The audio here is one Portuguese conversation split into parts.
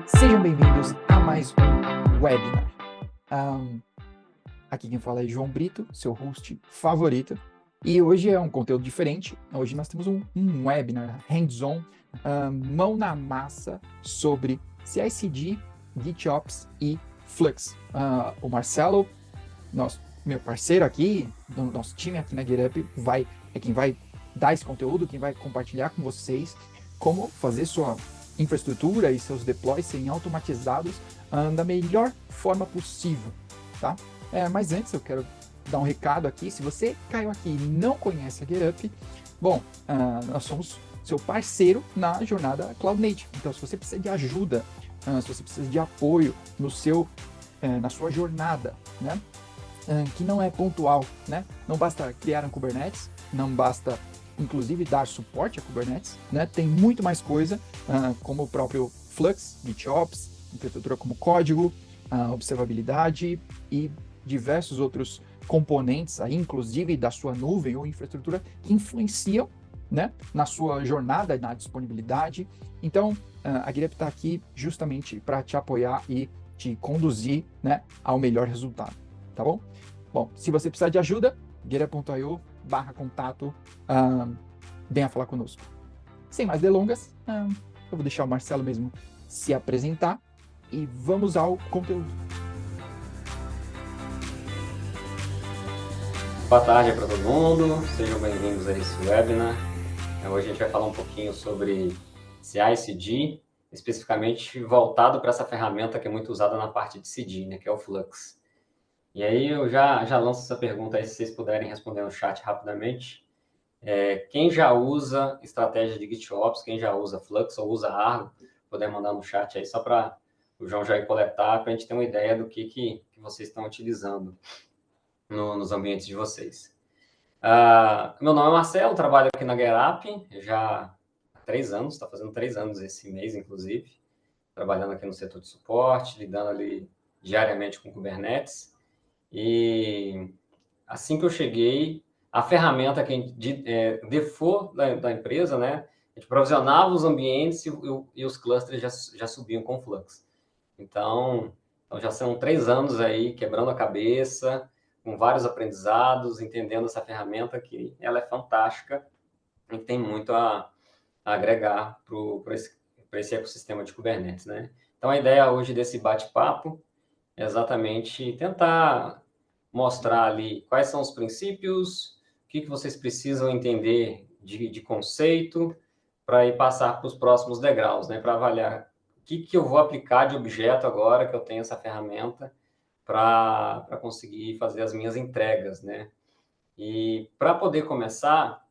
Sejam bem-vindos a mais um webinar. Aqui quem fala é João Brito, seu host favorito. E hoje é um conteúdo diferente. Hoje nós temos um webinar hands-on, mão na massa, sobre CI/CD, GitOps e Flux. O Marcelo, meu parceiro aqui, do nosso time aqui na GitHub, é quem vai dar esse conteúdo, quem vai compartilhar com vocês como fazer sua infraestrutura e seus deploys serem automatizados da melhor forma possível, tá? Mas antes eu quero dar um recado aqui. Se você caiu aqui e não conhece a GitHub, bom, nós somos seu parceiro na jornada Cloud Native. Então, se você precisa de ajuda, se você precisa de apoio na sua jornada, né? Que não é pontual, né? Não basta criar um Kubernetes, não basta inclusive dar suporte a Kubernetes, né? Tem muito mais coisa, como o próprio Flux, GitOps, infraestrutura como código, observabilidade e diversos outros componentes, aí, inclusive da sua nuvem ou infraestrutura, que influenciam, né, na sua jornada, na disponibilidade. Então, a GitHub está aqui justamente para te apoiar e te conduzir, né, ao melhor resultado, tá bom? Bom, se você precisar de ajuda, github.io/contato, venha falar conosco. Sem mais delongas, eu vou deixar o Marcelo mesmo se apresentar e vamos ao conteúdo. Boa tarde para todo mundo, sejam bem-vindos a esse webinar. Hoje a gente vai falar um pouquinho sobre CI/CD, especificamente voltado para essa ferramenta que é muito usada na parte de CD, né, que é o Flux. E aí eu já lanço essa pergunta aí, se vocês puderem responder no chat rapidamente. Quem já usa estratégia de GitOps, quem já usa Flux ou usa Argo, puder mandar no chat aí, só para o João já ir coletar, para a gente ter uma ideia do que vocês estão utilizando nos ambientes de vocês. Meu nome é Marcelo, trabalho aqui na GetUp já há 3 anos, está fazendo 3 anos esse mês, inclusive, trabalhando aqui no setor de suporte, lidando ali diariamente com Kubernetes. E assim que eu cheguei, a ferramenta default da empresa, né, a gente provisionava os ambientes e os clusters já subiam com Flux. Então já são 3 anos aí quebrando a cabeça, com vários aprendizados, entendendo essa ferramenta que ela é fantástica e tem muito a agregar para esse ecossistema de Kubernetes, né? Então, a ideia hoje desse bate-papo é exatamente tentar mostrar ali quais são os princípios, o que vocês precisam entender de conceito, para ir passar para os próximos degraus, né? Para avaliar o que eu vou aplicar de objeto agora que eu tenho essa ferramenta para conseguir fazer as minhas entregas, né? E para poder começar,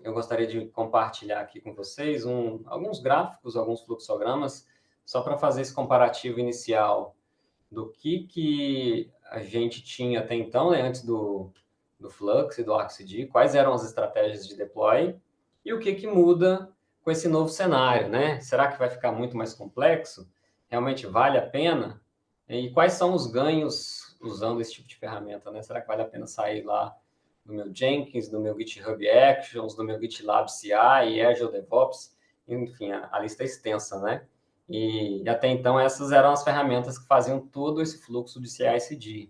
eu gostaria de compartilhar aqui com vocês alguns gráficos, alguns fluxogramas, só para fazer esse comparativo inicial do que a gente tinha até então, né, antes do Flux e do ArcCD, quais eram as estratégias de deploy e o que muda com esse novo cenário, né? Será que vai ficar muito mais complexo? Realmente vale a pena? E quais são os ganhos usando esse tipo de ferramenta, né? Será que vale a pena sair lá do meu Jenkins, do meu GitHub Actions, do meu GitLab CI, Azure DevOps? Enfim, a lista é extensa, né? E até então essas eram as ferramentas que faziam todo esse fluxo de CI/CD.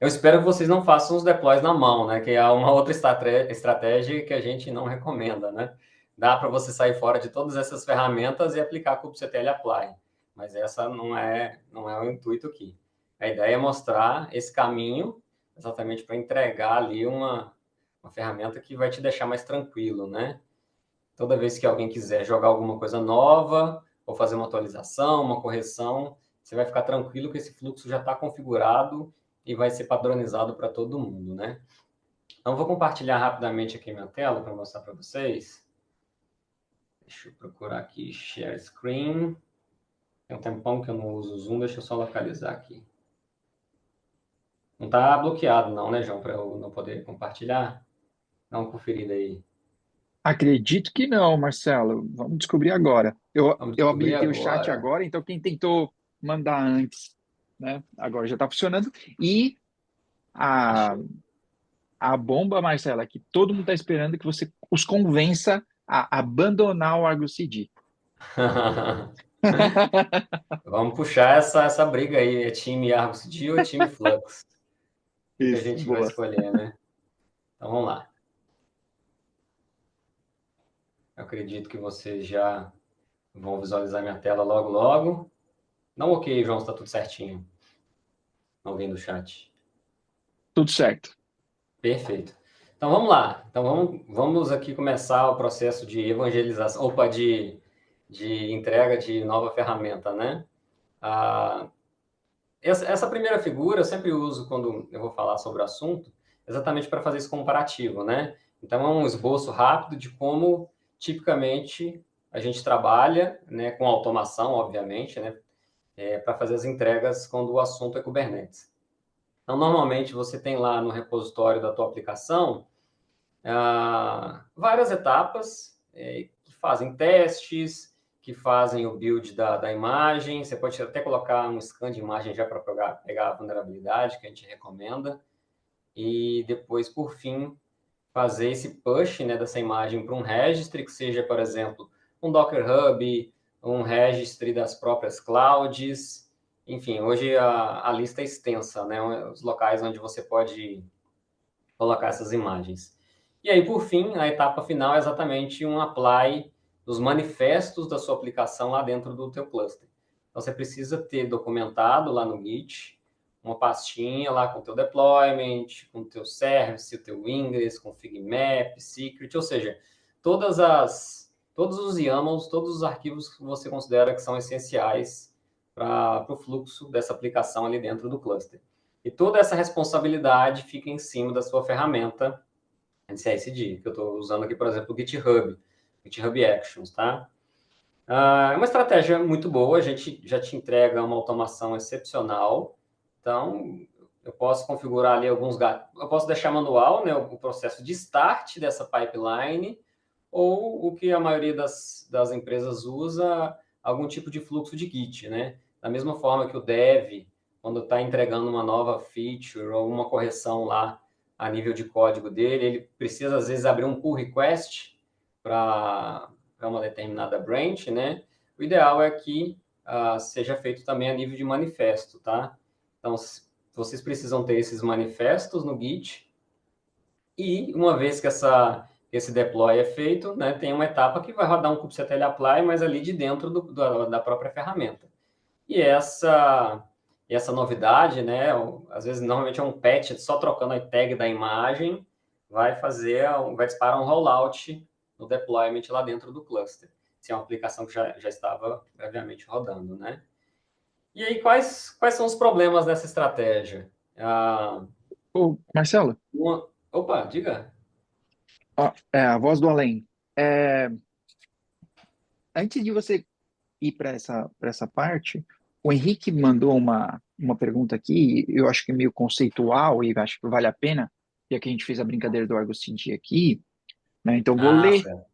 Eu espero que vocês não façam os deploys na mão, né? Que é uma outra estratégia que a gente não recomenda, né? Dá para você sair fora de todas essas ferramentas e aplicar kubectl apply, mas essa não é o intuito aqui. A ideia é mostrar esse caminho exatamente para entregar ali uma ferramenta que vai te deixar mais tranquilo, né? Toda vez que alguém quiser jogar alguma coisa nova ou fazer uma atualização, uma correção, você vai ficar tranquilo que esse fluxo já está configurado e vai ser padronizado para todo mundo, né? Então, vou compartilhar rapidamente aqui minha tela para mostrar para vocês. Deixa eu procurar aqui, share screen. Tem um tempão que eu não uso o Zoom, deixa eu só localizar aqui. Não está bloqueado não, né, João, para eu não poder compartilhar? Dá uma conferida aí. Acredito que não, Marcelo. Vamos descobrir agora. Vamos Eu descobrir habilitei o chat agora. agora, então quem tentou mandar antes, né? Agora já está funcionando. E a, Achei. a bomba, Marcelo, é que todo mundo está esperando que você os convença a abandonar o Argo CD. Vamos puxar essa briga aí. É time Argos CD ou time Flux? O que a Isso, gente vai boa. escolher, né? Então vamos lá. Eu acredito que vocês já vão visualizar minha tela logo, logo. Dá um ok, João, se tá tudo certinho. Alguém do chat. Tudo certo. Perfeito. Então vamos lá. Então vamos aqui começar o processo de evangelização, opa, de entrega de nova ferramenta, né? Ah, essa primeira figura eu sempre uso quando eu vou falar sobre o assunto, exatamente para fazer esse comparativo, né? Então é um esboço rápido de como tipicamente a gente trabalha, né, com automação, obviamente, né, para fazer as entregas quando o assunto é Kubernetes. Então, normalmente você tem lá no repositório da tua aplicação várias etapas que fazem testes, que fazem o build da imagem. Você pode até colocar um scan de imagem já para pegar a vulnerabilidade que a gente recomenda. E depois, por fim, fazer esse push, né, dessa imagem para um registry, que seja, por exemplo, um Docker Hub, um registry das próprias clouds. Enfim, hoje a lista é extensa, né? Os locais onde você pode colocar essas imagens. E aí, por fim, a etapa final é exatamente um apply dos manifestos da sua aplicação lá dentro do teu cluster. Então, você precisa ter documentado lá no Git uma pastinha lá com o teu deployment, com o teu service, o teu ingress, config map, secret, ou seja, todos os YAMLs, todos os arquivos que você considera que são essenciais para o fluxo dessa aplicação ali dentro do cluster. E toda essa responsabilidade fica em cima da sua ferramenta de CI/CD, que eu estou usando aqui, por exemplo, o GitHub, GitHub Actions, tá? É uma estratégia muito boa, a gente já te entrega uma automação excepcional, então eu posso configurar ali alguns gatos, eu posso deixar manual, né, o processo de start dessa pipeline, ou o que a maioria das empresas usa, algum tipo de fluxo de Git, né? Da mesma forma que o dev, quando está entregando uma nova feature ou uma correção lá a nível de código dele, ele precisa, às vezes, abrir um pull request para uma determinada branch, né? O ideal é que seja feito também a nível de manifesto, tá? Então, vocês precisam ter esses manifestos no Git e, uma vez que esse deploy é feito, né, tem uma etapa que vai rodar um kubectl apply, mas ali de dentro da própria ferramenta. E essa novidade, né, às vezes normalmente é um patch só trocando a tag da imagem, vai disparar um rollout no deployment lá dentro do cluster. Se é uma aplicação que já estava previamente rodando, né? E aí, quais são os problemas dessa estratégia? Ô, Marcelo, Opa, diga. ó, a voz do além. É, antes de você ir para essa parte, o Henrique mandou uma pergunta aqui, eu acho que é meio conceitual e acho que vale a pena, já que a gente fez a brincadeira do Argo CD aqui, né? Então vou Ah, ler certo.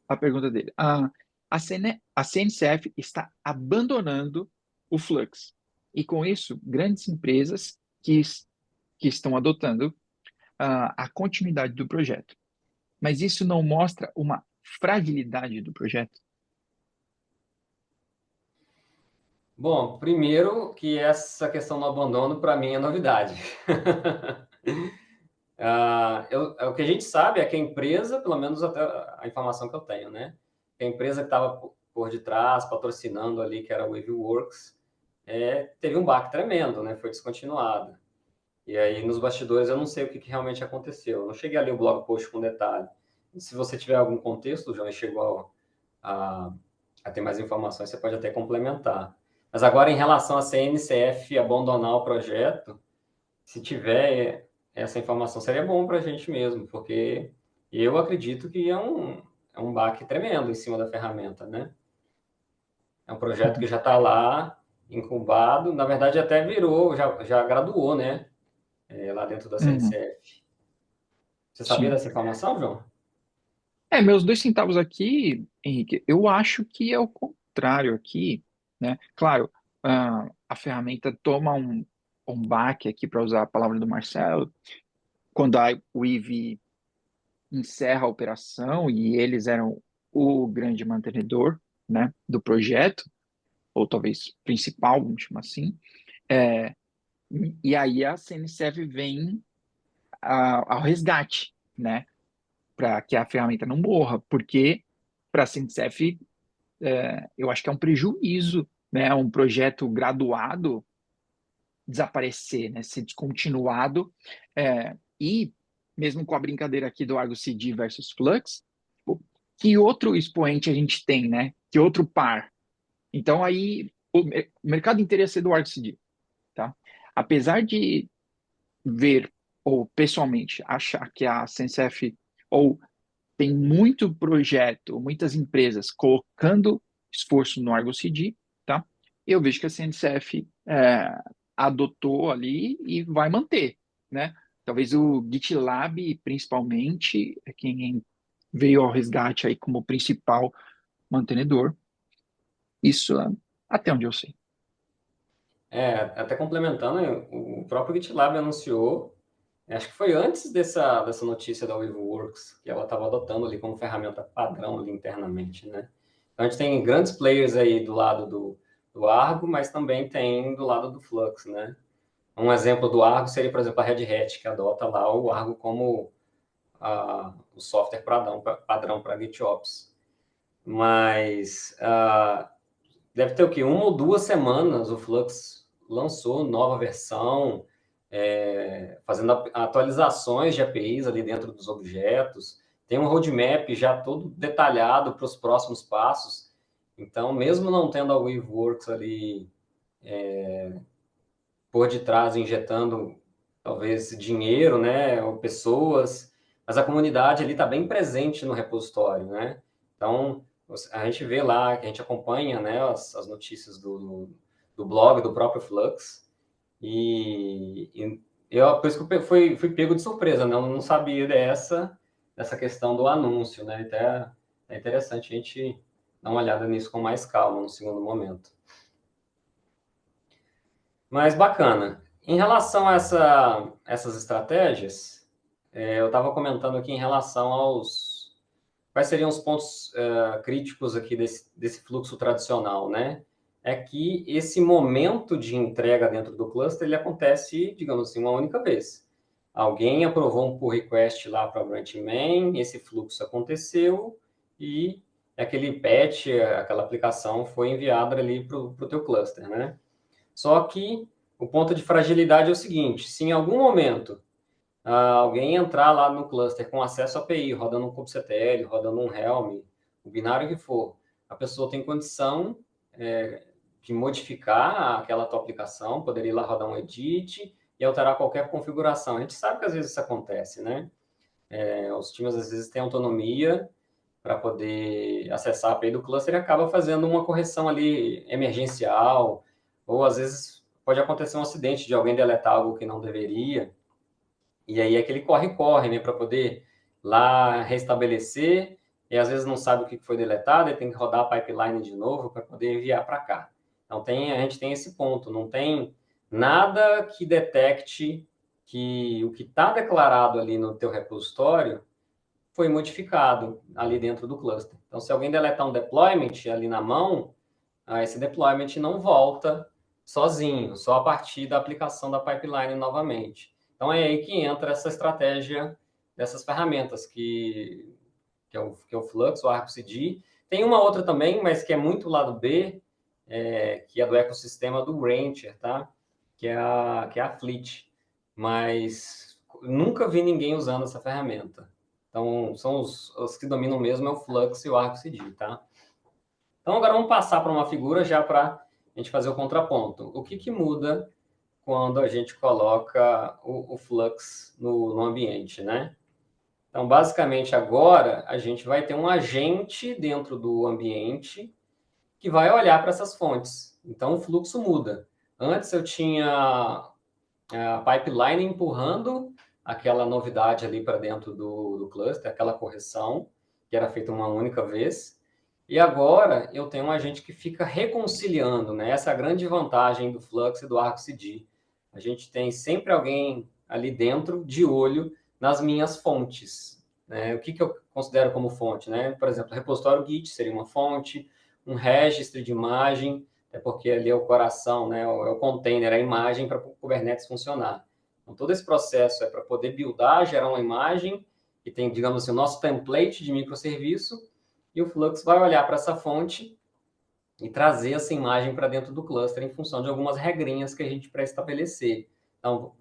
a pergunta dele. A CNCF está abandonando o Flux. E com isso, grandes empresas que estão adotando a continuidade do projeto. Mas isso não mostra uma fragilidade do projeto? Bom, primeiro que essa questão do abandono, para mim, é novidade. É o que a gente sabe é que a empresa, pelo menos até a informação que eu tenho, né? Que a empresa que estava por detrás, patrocinando ali, que era a Waveworks, teve um baque tremendo, né? Foi descontinuada. E aí, nos bastidores, eu não sei o que realmente aconteceu. Eu não cheguei a ler o blog post com detalhe. E se você tiver algum contexto, João, e chegou a, a ter mais informações, você pode até complementar. Mas agora, em relação a CNCF abandonar o projeto, se tiver essa informação, seria bom para a gente mesmo, porque eu acredito que é um baque tremendo em cima da ferramenta, né? É um projeto que Uhum. já está lá, incubado, na verdade até virou, já graduou, né? Lá dentro da Uhum. CNCF. Você sabia Sim. dessa informação, João? Meus 2 centavos aqui, Henrique, eu acho que é o contrário aqui, né? Claro, a ferramenta toma um baque aqui, para usar a palavra do Marcelo, quando o IVE encerra a operação e eles eram o grande mantenedor, né, do projeto, ou talvez principal, vamos chamar assim. É, e aí a CNCF vem ao resgate, né, para que a ferramenta não morra, porque para a CNCF eu acho que é um prejuízo, né, um projeto graduado desaparecer, né, ser descontinuado, e mesmo com a brincadeira aqui do Argo CD versus Flux, que outro expoente a gente tem, né? Que outro par? Então aí o mercado inteiro ia ser do Argo CD, tá? Apesar de ver ou pessoalmente achar que a CNCF ou tem muito projeto, muitas empresas colocando esforço no Argo CD, tá? Eu vejo que a CNCF adotou ali e vai manter, né? Talvez o GitLab, principalmente, é quem veio ao resgate aí como principal mantenedor. Isso até onde eu sei. Até complementando, o próprio GitLab anunciou, acho que foi antes dessa notícia da Weaveworks, que ela estava adotando ali como ferramenta padrão ali internamente, né? Então, a gente tem grandes players aí do lado do Argo, mas também tem do lado do Flux, né? Um exemplo do Argo seria, por exemplo, a Red Hat, que adota lá o Argo como o software padrão para GitOps. Mas deve ter o quê? 1 ou 2 semanas o Flux lançou nova versão, fazendo atualizações de APIs ali dentro dos objetos. Tem um roadmap já todo detalhado para os próximos passos. Então, mesmo não tendo a Weaveworks ali por detrás, injetando talvez dinheiro, né, ou pessoas, mas a comunidade ali está bem presente no repositório, né? Então, a gente vê lá, que a gente acompanha, né, as notícias do blog, do próprio Flux, e eu, por isso que eu fui pego de surpresa, né? Eu não sabia dessa questão do anúncio, né? Até é interessante a gente dar uma olhada nisso com mais calma no segundo momento. Mas bacana. Em relação a essas estratégias, eu estava comentando aqui em relação aos... Quais seriam os pontos críticos aqui desse fluxo tradicional, né? É que esse momento de entrega dentro do cluster, ele acontece, digamos assim, uma única vez. Alguém aprovou um pull request lá para a branch main, esse fluxo aconteceu e aquele patch, aquela aplicação foi enviada ali para o teu cluster, né? Só que o ponto de fragilidade é o seguinte: se em algum momento alguém entrar lá no cluster com acesso à API, rodando um kubectl, rodando um Helm, o binário que for, a pessoa tem condição de modificar aquela tua aplicação, poderia ir lá rodar um edit e alterar qualquer configuração. A gente sabe que às vezes isso acontece, né? Os times às vezes têm autonomia para poder acessar a API do cluster e acaba fazendo uma correção ali emergencial, ou às vezes pode acontecer um acidente de alguém deletar algo que não deveria, e aí aquele corre-corre, né, para poder lá restabelecer, e às vezes não sabe o que foi deletado, e tem que rodar a pipeline de novo para poder enviar para cá. Então a gente tem esse ponto, não tem nada que detecte que o que está declarado ali no teu repositório foi modificado ali dentro do cluster. Então, se alguém deletar um deployment ali na mão, esse deployment não volta sozinho, só a partir da aplicação da pipeline novamente. Então, é aí que entra essa estratégia dessas ferramentas, que é o Flux, o Arco CD. Tem uma outra também, mas que é muito lado B, que é do ecossistema do Rancher, tá? Que é a Fleet. Mas nunca vi ninguém usando essa ferramenta. Então, são os que dominam mesmo, é o Flux e o Arco CD, tá? Então, agora vamos passar para uma figura já para a gente fazer o contraponto. O que muda quando a gente coloca o Flux no ambiente, né? Então, basicamente, agora a gente vai ter um agente dentro do ambiente que vai olhar para essas fontes. Então, o fluxo muda. Antes eu tinha a pipeline empurrando aquela novidade ali para dentro do cluster, aquela correção, que era feita uma única vez. E agora eu tenho um agente que fica reconciliando, né? Essa é a grande vantagem do Flux e do Arco CD. A gente tem sempre alguém ali dentro de olho nas minhas fontes, né? O que eu considero como fonte, né? Por exemplo, o repositório Git seria uma fonte, um registry de imagem, é porque ali é o coração, né, é o container, a imagem para o Kubernetes funcionar. Então, todo esse processo é para poder buildar, gerar uma imagem, que tem, digamos assim, o nosso template de microserviço, e o Flux vai olhar para essa fonte e trazer essa imagem para dentro do cluster em função de algumas regrinhas que a gente pré-estabelecer. Então,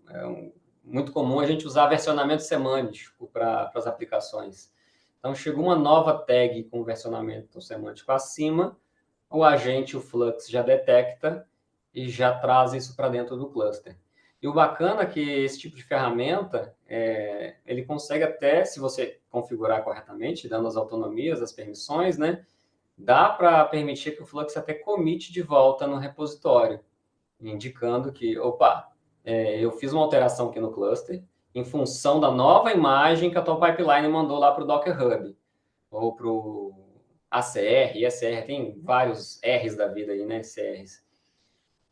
muito comum a gente usar versionamento semântico para as aplicações. Então, chegou uma nova tag com versionamento semântico acima, o agente, o Flux, já detecta e já traz isso para dentro do cluster. E o bacana é que esse tipo de ferramenta, ele consegue até, se você configurar corretamente, dando as autonomias, as permissões, né, dá para permitir que o Flux até commit de volta no repositório, indicando que, opa, eu fiz uma alteração aqui no cluster em função da nova imagem que a tua pipeline mandou lá para o Docker Hub, ou para o ACR, ISR, tem vários R's da vida aí, né, CRs.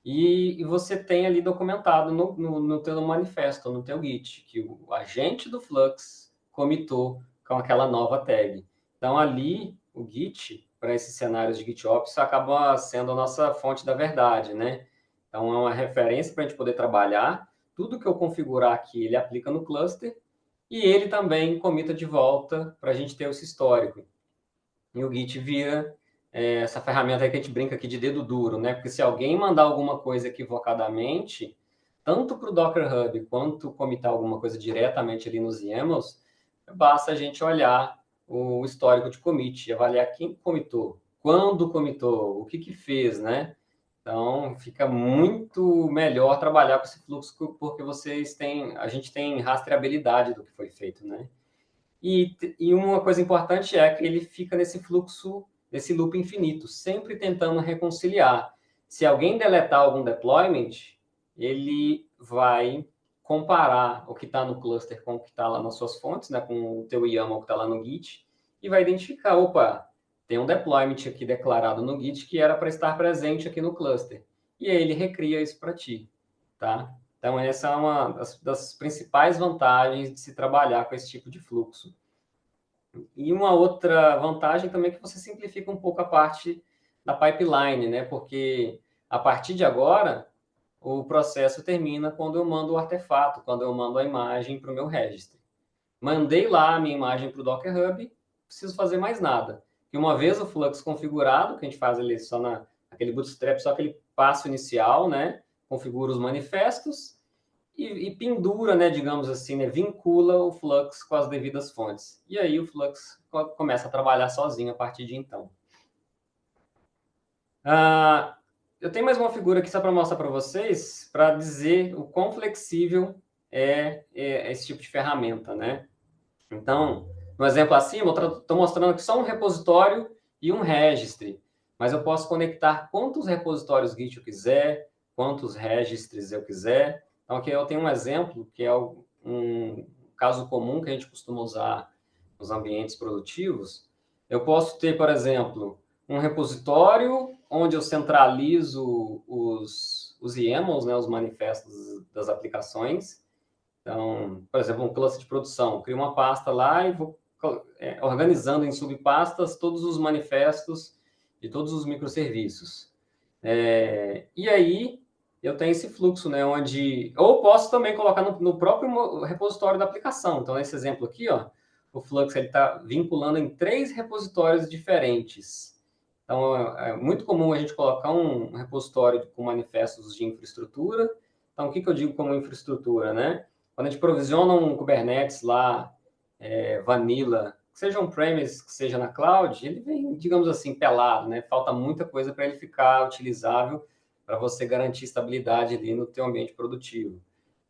E você tem ali documentado no teu manifesto, no teu Git, que o agente do Flux commitou com aquela nova tag. Então, ali, o Git, para esses cenários de GitOps, acaba sendo a nossa fonte da verdade, né? Então, é uma referência para a gente poder trabalhar. Tudo que eu configurar aqui, ele aplica no cluster, e ele também commita de volta para a gente ter esse histórico. E o Git vira essa ferramenta aí que a gente brinca aqui de dedo duro, né? Porque se alguém mandar alguma coisa equivocadamente, tanto para o Docker Hub quanto comitar alguma coisa diretamente ali nos YAMLs, basta a gente olhar o histórico de commit, avaliar quem comitou, quando comitou, o que fez, né? Então, fica muito melhor trabalhar com esse fluxo porque a gente tem rastreabilidade do que foi feito, né? E uma coisa importante é que ele fica nesse fluxo, nesse loop infinito, sempre tentando reconciliar. Se alguém deletar algum deployment, ele vai comparar o que está no cluster com o que está lá nas suas fontes, né, com o teu YAML que está lá no Git, e vai identificar, opa, tem um deployment aqui declarado no Git que era para estar presente aqui no cluster. E aí ele recria isso para ti, tá? Então, essa é uma das principais vantagens de se trabalhar com esse tipo de fluxo. E uma outra vantagem também é que você simplifica um pouco a parte da pipeline, né? Porque a partir de agora, o processo termina quando eu mando o artefato, quando eu mando a imagem para o meu registry. Mandei lá a minha imagem para o Docker Hub, não preciso fazer mais nada. E uma vez o Flux configurado, que a gente faz ali só naquele bootstrap, só aquele passo inicial, né? Configura os manifestos e pendura, né, digamos assim, né, vincula o Flux com as devidas fontes. E aí o Flux começa a trabalhar sozinho a partir de então. Eu tenho mais uma figura aqui só para mostrar para vocês, para dizer o quão flexível é esse tipo de ferramenta, né? Então, no exemplo acima, eu estou mostrando que só um repositório e um registry, mas eu posso conectar quantos repositórios Git eu quiser, quantos registries eu quiser. Então, aqui eu tenho um exemplo, que é um caso comum que a gente costuma usar nos ambientes produtivos. Eu posso ter, por exemplo, um repositório onde eu centralizo os YAMLs, né, os manifestos das aplicações. Então, por exemplo, um cluster de produção. Crio uma pasta lá e vou organizando em subpastas todos os manifestos de todos os microserviços. E aí, eu tenho esse fluxo, né, onde... Ou posso também colocar no próprio repositório da aplicação. Então, nesse exemplo aqui, ó, o Flux está vinculando em 3 repositórios diferentes. Então, é muito comum a gente colocar um repositório com manifestos de infraestrutura. Então, o que eu digo como infraestrutura, né? Quando a gente provisiona um Kubernetes lá, vanilla, seja on-premise, que seja na cloud, ele vem, digamos assim, pelado, né? Falta muita coisa para ele ficar utilizável para você garantir estabilidade ali no teu ambiente produtivo.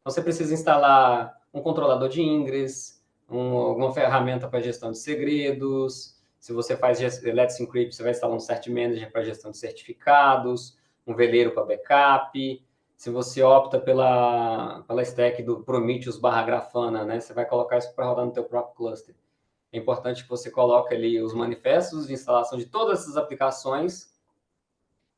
Então, você precisa instalar um controlador de ingress, alguma ferramenta para gestão de segredos. Se você faz Let's Encrypt, você vai instalar um Cert Manager para gestão de certificados, um veleiro para backup. Se você opta pela stack do Prometheus/Grafana, né, você vai colocar isso para rodar no teu próprio cluster. É importante que você coloque ali os manifestos de instalação de todas essas aplicações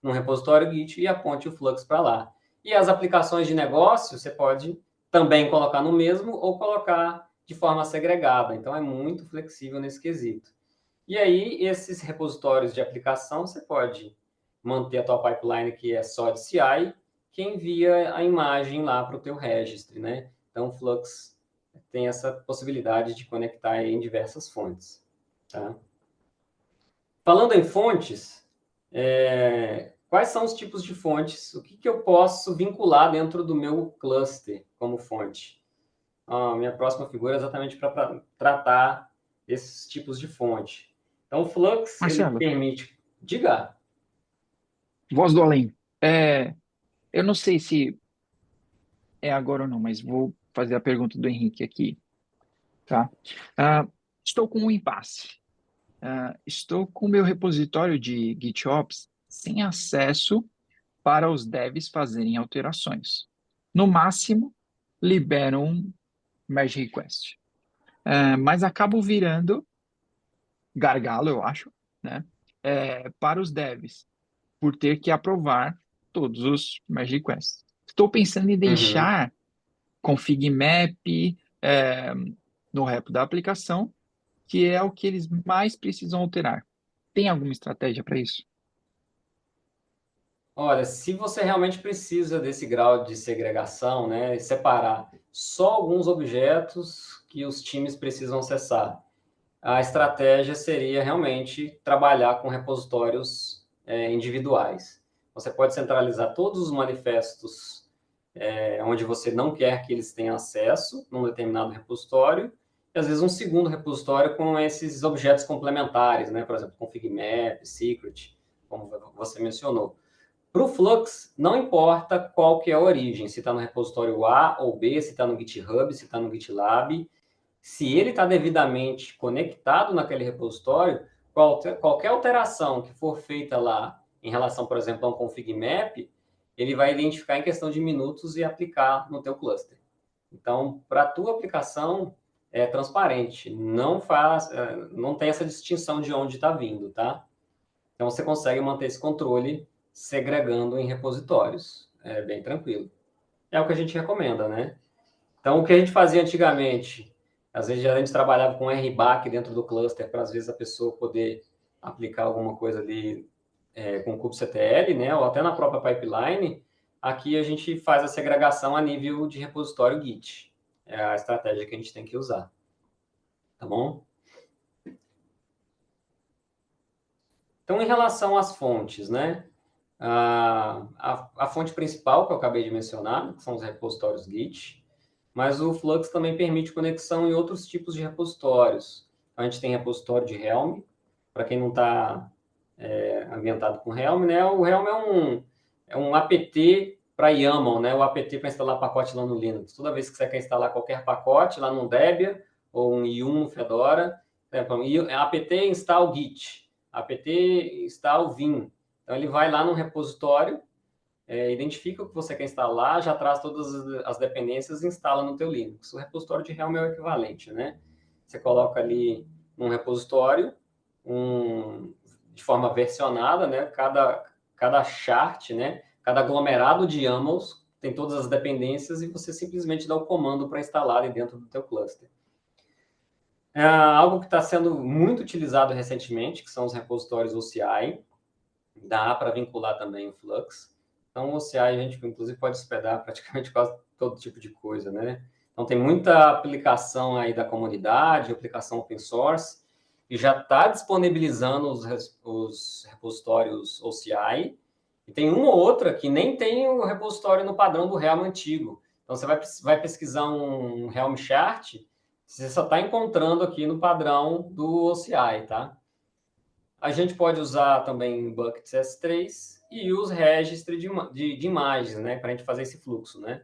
num repositório Git e aponte o Flux para lá. E as aplicações de negócio, você pode também colocar no mesmo ou colocar de forma segregada. Então, é muito flexível nesse quesito. E aí, esses repositórios de aplicação, você pode manter a tua pipeline que é só de CI, que envia a imagem lá para o teu registry, né? Então, o Flux tem essa possibilidade de conectar em diversas fontes, tá? Falando em fontes, quais são os tipos de fontes? O que eu posso vincular dentro do meu cluster como fonte? Minha próxima figura é exatamente para tratar esses tipos de fonte. Então, o Flux, ele Marcelo, permite... Diga. voz do além. Eu não sei se é agora ou não, mas vou fazer a pergunta do Henrique aqui, tá? Ah, estou com um impasse. Estou com o meu repositório de GitOps sem acesso para os devs fazerem alterações. No máximo, libero um merge request. Mas acabo virando gargalo, eu acho, né? Para os devs, por ter que aprovar todos os merge requests. Estou pensando em Uhum. deixar config map é, no repo da aplicação, que é o que eles mais precisam alterar. Tem alguma estratégia para isso? Olha, se você realmente precisa desse grau de segregação, né, separar só alguns objetos que os times precisam acessar, a estratégia seria realmente trabalhar com repositórios individuais. Você pode centralizar todos os manifestos onde você não quer que eles tenham acesso num determinado repositório, e às vezes um segundo repositório com esses objetos complementares, né? Por exemplo, config map, secret, como você mencionou. Para o Flux, não importa qual que é a origem, se está no repositório A ou B, se está no GitHub, se está no GitLab, se ele está devidamente conectado naquele repositório, qualquer alteração que for feita lá em relação, por exemplo, a um config map, ele vai identificar em questão de minutos e aplicar no teu cluster. Então, para a tua aplicação, é transparente, não tem essa distinção de onde está vindo, tá? Então, você consegue manter esse controle segregando em repositórios. É bem tranquilo. É o que a gente recomenda, né? Então, o que a gente fazia antigamente, às vezes a gente trabalhava com RBAC dentro do cluster para, às vezes, a pessoa poder aplicar alguma coisa ali com kubectl, né? Ou até na própria pipeline. Aqui a gente faz a segregação a nível de repositório Git. É a estratégia que a gente tem que usar. Tá bom? Então, em relação às fontes, né? A fonte principal que eu acabei de mencionar, que são os repositórios Git, mas o Flux também permite conexão em outros tipos de repositórios. A gente tem repositório de Helm, para quem não está ambientado com Helm, né? O Helm é um apt para YAML, né? O apt para instalar pacote lá no Linux. Toda vez que você quer instalar qualquer pacote lá no Debian ou um Yum no Fedora, apt install Git, apt install Vim. Então, ele vai lá no repositório, identifica o que você quer instalar, já traz todas as dependências e instala no teu Linux. O repositório de Helm é o equivalente, né? Você coloca ali num repositório, de forma versionada, né? Cada chart, né? Cada aglomerado de YAMLs tem todas as dependências e você simplesmente dá o comando para instalar ali dentro do teu cluster. Algo que está sendo muito utilizado recentemente, que são os repositórios OCI, dá para vincular também o Flux. Então, o OCI a gente, inclusive, pode hospedar praticamente quase todo tipo de coisa, né? Então, tem muita aplicação aí da comunidade, aplicação open source, e já está disponibilizando os repositórios OCI, e tem uma ou outra que nem tem o repositório no padrão do Helm antigo. Então, você vai pesquisar um Helm chart, você só está encontrando aqui no padrão do OCI, tá? A gente pode usar também Buckets S3 e os registry de imagens, né? Para a gente fazer esse fluxo, né?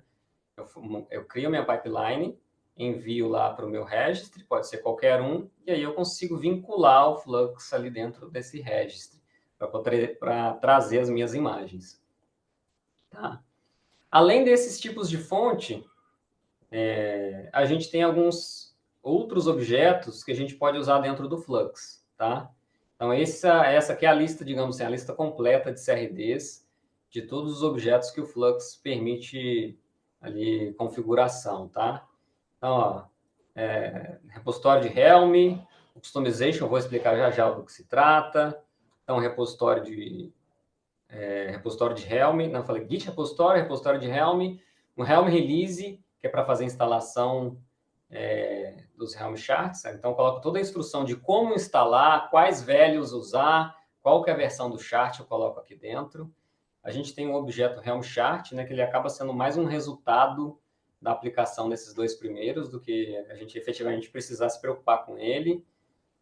Eu crio minha pipeline, envio lá para o meu registry, pode ser qualquer um, e aí eu consigo vincular o Flux ali dentro desse registry para trazer as minhas imagens. Tá? Além desses tipos de fonte, a gente tem alguns outros objetos que a gente pode usar dentro do Flux, tá? Então, essa aqui é a lista, digamos assim, a lista completa de CRDs de todos os objetos que o Flux permite ali configuração, tá? Então, ó, repositório de Helm, O customization, eu vou explicar já já do que se trata. Então, repositório de Helm, não, eu falei Git repositório, repositório de Helm, um Helm release, que é para fazer a instalação dos Helm charts. Então, eu coloco toda a instrução de como instalar, quais values usar, qual que é a versão do chart, eu coloco aqui dentro. A gente tem um objeto Helm chart, né, que ele acaba sendo mais um resultado da aplicação desses dois primeiros, do que a gente efetivamente precisar se preocupar com ele.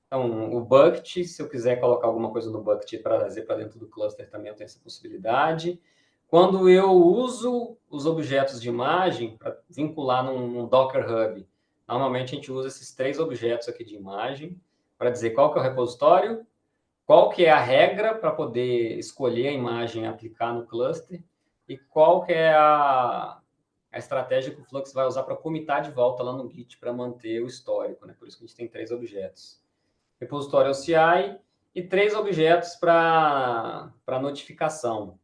Então, o bucket, se eu quiser colocar alguma coisa no bucket para trazer para dentro do cluster, também eu tenho essa possibilidade. Quando eu uso os objetos de imagem para vincular num Docker Hub, normalmente a gente usa esses 3 objetos aqui de imagem para dizer qual que é o repositório, qual que é a regra para poder escolher a imagem e aplicar no cluster e qual que é a estratégia que o Flux vai usar para comitar de volta lá no Git para manter o histórico, né? Por isso que a gente tem 3 objetos. Repositório CI e 3 objetos para notificação.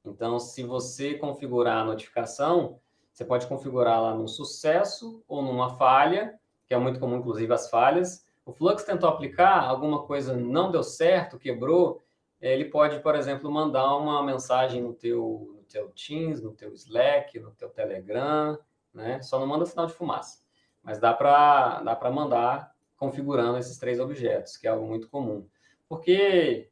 Então, se você configurar a notificação, você pode configurar lá num sucesso ou numa falha, que é muito comum, inclusive, as falhas. O Flux tentou aplicar, alguma coisa não deu certo, quebrou, ele pode, por exemplo, mandar uma mensagem no teu Teams, no teu Slack, no teu Telegram, né? Só não manda sinal de fumaça. Mas dá para mandar configurando esses 3 objetos, que é algo muito comum. Porque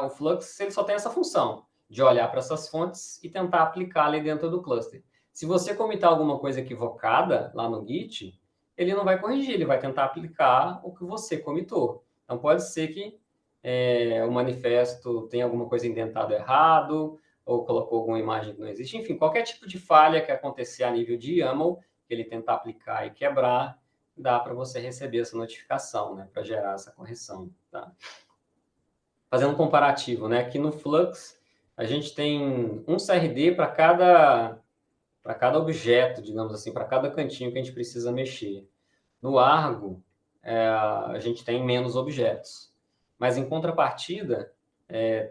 o Flux ele só tem essa função de olhar para essas fontes e tentar aplicar ali dentro do cluster. Se você comitar alguma coisa equivocada lá no Git, ele não vai corrigir, ele vai tentar aplicar o que você comitou. Então, pode ser que o manifesto tenha alguma coisa indentada errado, ou colocou alguma imagem que não existe. Enfim, qualquer tipo de falha que acontecer a nível de YAML, que ele tentar aplicar e quebrar, dá para você receber essa notificação, né, para gerar essa correção. Tá? Fazendo um comparativo, né, aqui no Flux, a gente tem um CRD para cada objeto, digamos assim, para cada cantinho que a gente precisa mexer. No Argo, a gente tem menos objetos. Mas, em contrapartida,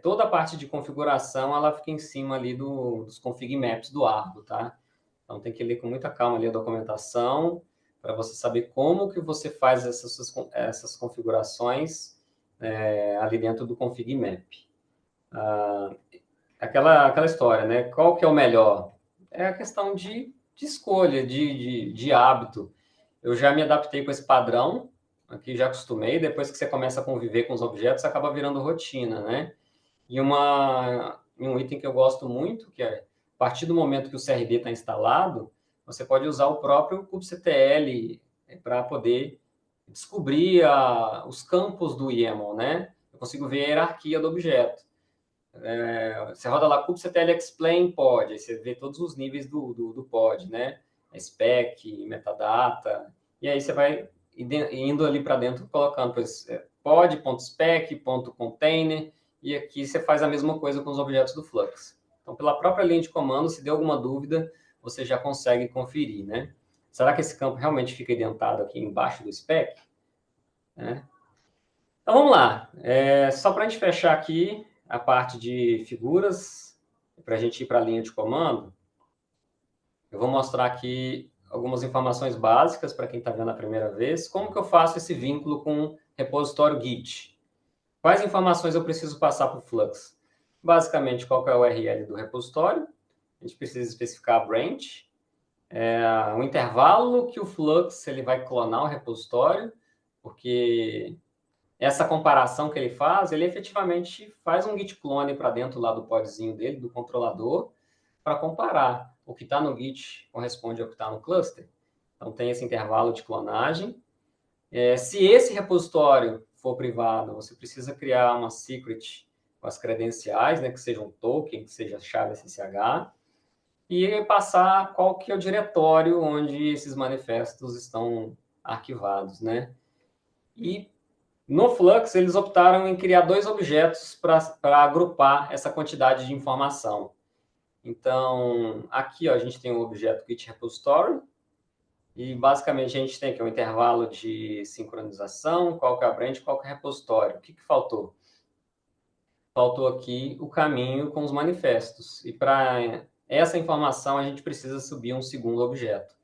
toda a parte de configuração ela fica em cima ali dos config maps do Argo, tá? Então, tem que ler com muita calma ali a documentação para você saber como que você faz essas configurações ali dentro do config map. Aquela história, né? Qual que é o melhor? É a questão de escolha, de hábito. Eu já me adaptei com esse padrão, aqui já acostumei, depois que você começa a conviver com os objetos, acaba virando rotina, né? E um item que eu gosto muito, que é, a partir do momento que o CRD está instalado, você pode usar o próprio kubectl para poder descobrir os campos do YAML, né? Eu consigo ver a hierarquia do objeto. Você roda lá kubectl explain pod, aí você vê todos os níveis do pod, né? Spec, metadata, e aí você vai indo ali para dentro, colocando pod.spec, .container, e aqui você faz a mesma coisa com os objetos do Flux. Então, pela própria linha de comando, se der alguma dúvida, você já consegue conferir, né? Será que esse campo realmente fica identado aqui embaixo do spec? Então, vamos lá. Só para a gente fechar aqui a parte de figuras, para a gente ir para a linha de comando, eu vou mostrar aqui algumas informações básicas para quem está vendo a primeira vez. Como que eu faço esse vínculo com o repositório Git? Quais informações eu preciso passar para o Flux? Basicamente, qual que é o URL do repositório? A gente precisa especificar a branch, o intervalo que o Flux ele vai clonar o repositório, porque essa comparação que ele faz, ele efetivamente faz um git clone para dentro lá do podzinho dele, do controlador, para comparar. O que está no Git corresponde ao que está no cluster. Então, tem esse intervalo de clonagem. Se esse repositório for privado, você precisa criar uma secret com as credenciais, né, que seja um token, que seja chave SSH, e passar qual que é o diretório onde esses manifestos estão arquivados, né? E no Flux, eles optaram em criar 2 objetos para agrupar essa quantidade de informação. Então, aqui ó, a gente tem o objeto Git Repository, e basicamente a gente tem aqui um intervalo de sincronização, qual que é a branch, qual que é o repositório. O que faltou? Faltou aqui o caminho com os manifestos. E para essa informação, a gente precisa subir um segundo objeto,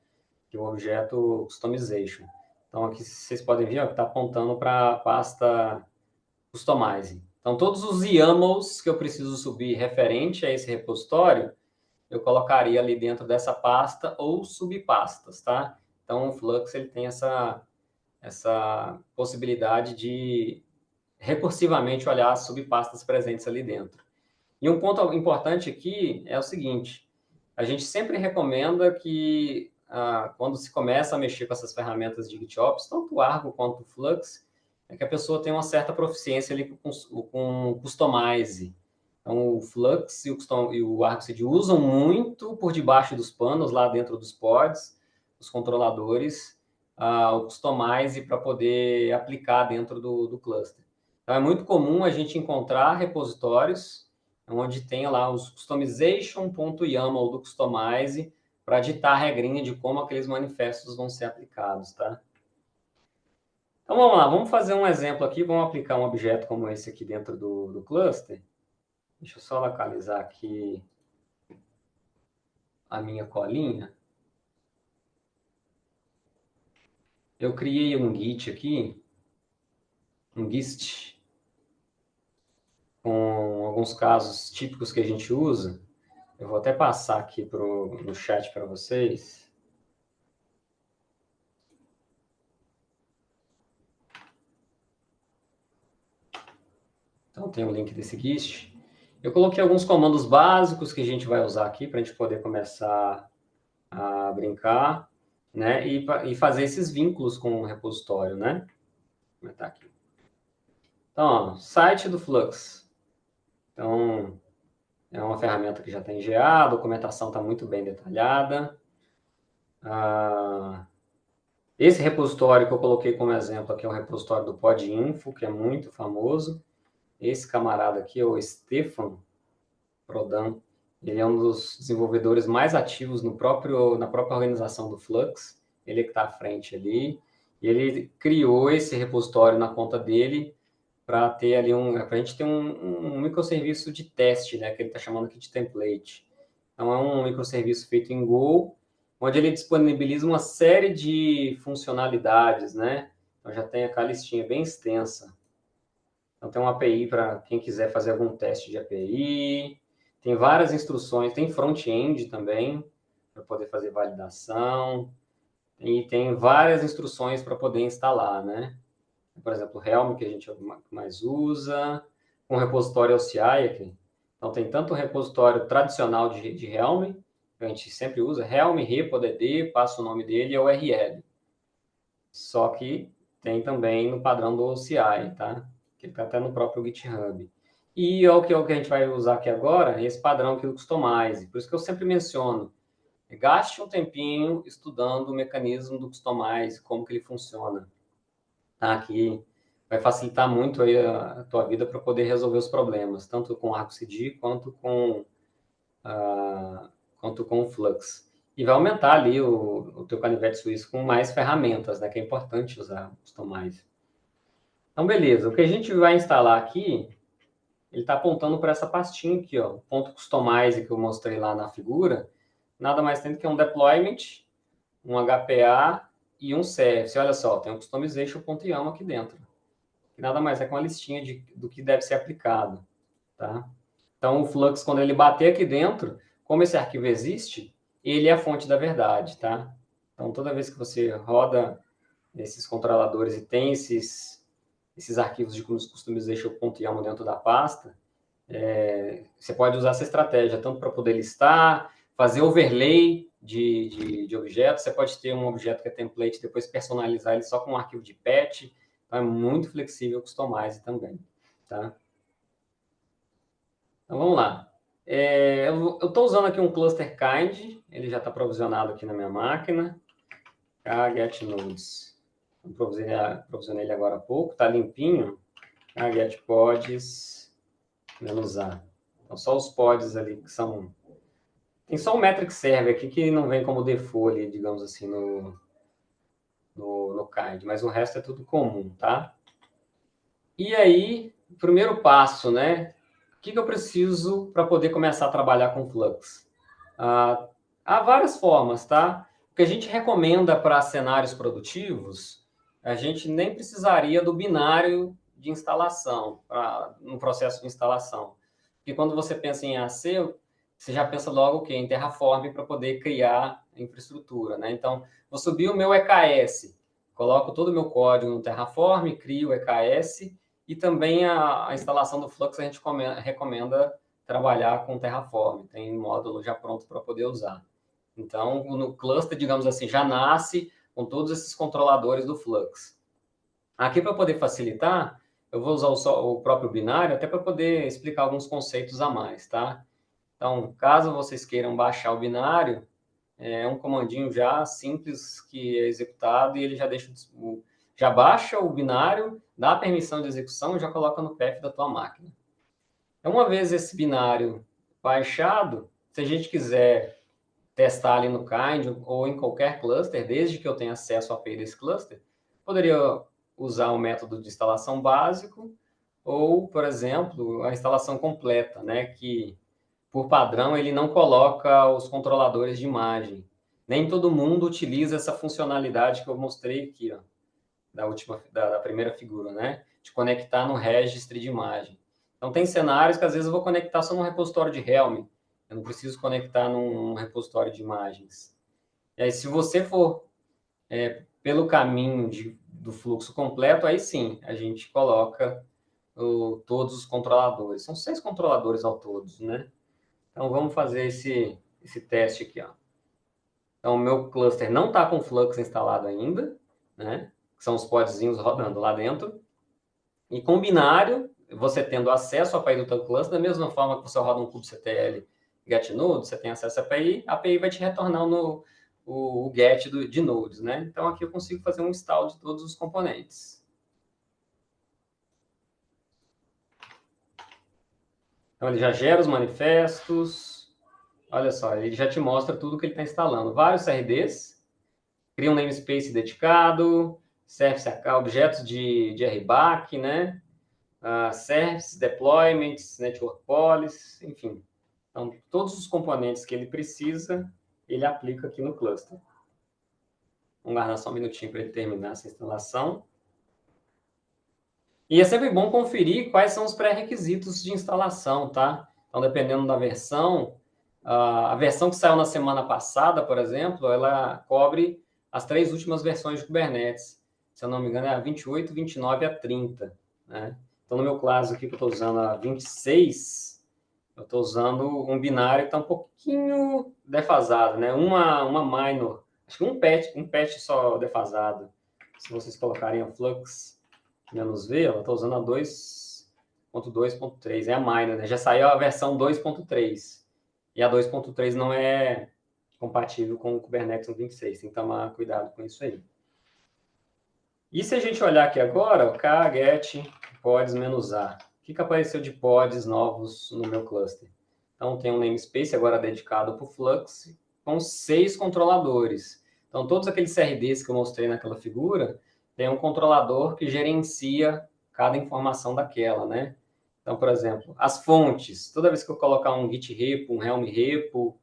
que é o objeto Customization. Então, aqui vocês podem ver que está apontando para a pasta Customize. Então, todos os YAMLs que eu preciso subir referente a esse repositório, eu colocaria ali dentro dessa pasta ou subpastas, tá? Então, o Flux ele tem essa possibilidade de recursivamente olhar as subpastas presentes ali dentro. E um ponto importante aqui é o seguinte, a gente sempre recomenda que quando se começa a mexer com essas ferramentas de GitOps, tanto o Argo quanto o Flux, é que a pessoa tenha uma certa proficiência ali com o Customize. Então, o Flux e o Argo CD usam muito por debaixo dos panos, lá dentro dos pods, os controladores, o Customize para poder aplicar dentro do cluster. Então, é muito comum a gente encontrar repositórios onde tem lá os customization.yaml do Customize para ditar a regrinha de como aqueles manifestos vão ser aplicados, tá? Então, vamos lá, vamos fazer um exemplo aqui, vamos aplicar um objeto como esse aqui dentro do cluster. Deixa eu só localizar aqui a minha colinha. Eu criei um Git aqui, um Gist, com alguns casos típicos que a gente usa. Eu vou até passar aqui no chat para vocês. Então, tem o link desse Gist. Eu coloquei alguns comandos básicos que a gente vai usar aqui para a gente poder começar a brincar, né? E fazer esses vínculos com o repositório, né? Vou comentar aqui. Então, ó, site do Flux. Então, é uma ferramenta que já está em GA, a documentação está muito bem detalhada. Esse repositório que eu coloquei como exemplo aqui é o repositório do Podinfo, que é muito famoso. Esse camarada aqui é o Stefan Prodan. Ele é um dos desenvolvedores mais ativos na própria organização do Flux. Ele é que está à frente ali. E ele criou esse repositório na conta dele para ter ali para a gente ter um microserviço de teste, né, que ele está chamando aqui de template. Então, é um microserviço feito em Go, onde ele disponibiliza uma série de funcionalidades, né? Então, já tem aquela listinha bem extensa. Então, tem uma API para quem quiser fazer algum teste de API, tem várias instruções, tem front-end também, para poder fazer validação, e tem várias instruções para poder instalar, né? Por exemplo, o Helm, que a gente mais usa, um repositório OCI aqui. Então, tem tanto o repositório tradicional de Helm, que a gente sempre usa, Helm, repo.dd, passa o nome dele e é o URL. Só que tem também no padrão do OCI, tá? Que está até no próprio GitHub. E é o que a gente vai usar aqui agora, esse padrão aqui do Customize. Por isso que eu sempre menciono, gaste um tempinho estudando o mecanismo do Customize, como que ele funciona. Tá? Que vai facilitar muito aí a tua vida para poder resolver os problemas, tanto com Argo CD quanto com o Flux. E vai aumentar ali o teu canivete suíço com mais ferramentas, né? Que é importante usar o Customize. Então, beleza. O que a gente vai instalar aqui, ele está apontando para essa pastinha aqui, ó, ponto Customize que eu mostrei lá na figura, nada mais tem do que um deployment, um HPA e um service. Olha só, tem um customization.yaml aqui dentro. Que nada mais é que uma listinha do que deve ser aplicado, tá? Então, o Flux, quando ele bater aqui dentro, como esse arquivo existe, ele é a fonte da verdade, tá? Então, toda vez que você roda esses controladores e tem esses arquivos de customization.yaml dentro da pasta, você pode usar essa estratégia tanto para poder listar, fazer overlay de objetos. Você pode ter um objeto que é template, depois personalizar ele só com um arquivo de patch. Então, é muito flexível o Customize também, tá? Então, vamos lá. Eu estou usando aqui um cluster kind, ele já está provisionado aqui na minha máquina. Get nodes. Provisionei ele agora há pouco, está limpinho. Get pods, -a. Então, só os pods ali que são... Tem só um metric server aqui que não vem como default ali, digamos assim, no kind, mas o resto é tudo comum, tá? E aí, o primeiro passo, né? O que eu preciso para poder começar a trabalhar com Flux? Há várias formas, tá? O que a gente recomenda para cenários produtivos a gente nem precisaria do binário de instalação, no processo de instalação. Porque quando você pensa em AC, você já pensa logo o quê? Em Terraform para poder criar a infraestrutura, né? Então, vou subir o meu EKS, coloco todo o meu código no Terraform, crio o EKS, e também a instalação do Flux a gente recomenda trabalhar com Terraform, tem módulo já pronto para poder usar. Então, no cluster, digamos assim, já nasce com todos esses controladores do Flux. Aqui, para poder facilitar, eu vou usar o próprio binário, até para poder explicar alguns conceitos a mais, tá? Então, caso vocês queiram baixar o binário, é um comandinho já simples que é executado e ele já deixa já baixa o binário, dá a permissão de execução e já coloca no path da tua máquina. Então, uma vez esse binário baixado, se a gente quiser testar ali no Kind ou em qualquer cluster, desde que eu tenha acesso à API desse cluster, poderia usar um método de instalação básico ou, por exemplo, a instalação completa, né, que por padrão ele não coloca os controladores de imagem. Nem todo mundo utiliza essa funcionalidade que eu mostrei aqui, ó, da primeira figura, né, de conectar no registry de imagem. Então, tem cenários que às vezes eu vou conectar só no repositório de Helm, eu não preciso conectar num repositório de imagens. E aí, se você for pelo caminho do fluxo completo, aí sim, a gente coloca todos os controladores. São 6 controladores ao todo, né? Então, vamos fazer esse teste aqui, ó. Então, o meu cluster não está com Flux instalado ainda, né? Que são os podzinhos rodando lá dentro. E com binário, você tendo acesso à API do teu cluster, da mesma forma que você roda um kubectl get node, você tem acesso à API, a API vai te retornar o get de nodes, né? Então, aqui eu consigo fazer um install de todos os componentes. Então, ele já gera os manifestos. Olha só, ele já te mostra tudo que ele está instalando. Vários CRDs, cria um namespace dedicado, service objetos de RBAC, né? Services, deployments, network policies, enfim. Então, todos os componentes que ele precisa, ele aplica aqui no cluster. Vamos guardar só um minutinho para ele terminar essa instalação. E é sempre bom conferir quais são os pré-requisitos de instalação, tá? Então, dependendo da versão, a versão que saiu na semana passada, por exemplo, ela cobre as 3 últimas versões de Kubernetes. Se eu não me engano, é a 28, 29 e a 30, né? Então, no meu caso aqui, que eu estou usando a 26, eu estou usando um binário que está um pouquinho defasado, né? Uma minor, acho que um patch só defasado. Se vocês colocarem a Flux -V, ela está usando a 2.2.3, é a minor, né? Já saiu a versão 2.3, e a 2.3 não é compatível com o Kubernetes 26, tem que tomar cuidado com isso aí. E se a gente olhar aqui agora, o kget pods-a, o que apareceu de pods novos no meu cluster? Então, tem um namespace agora dedicado para o Flux, com 6 controladores. Então, todos aqueles CRDs que eu mostrei naquela figura, tem um controlador que gerencia cada informação daquela, né? Então, por exemplo, as fontes. Toda vez que eu colocar um Git repo, um Helm repo,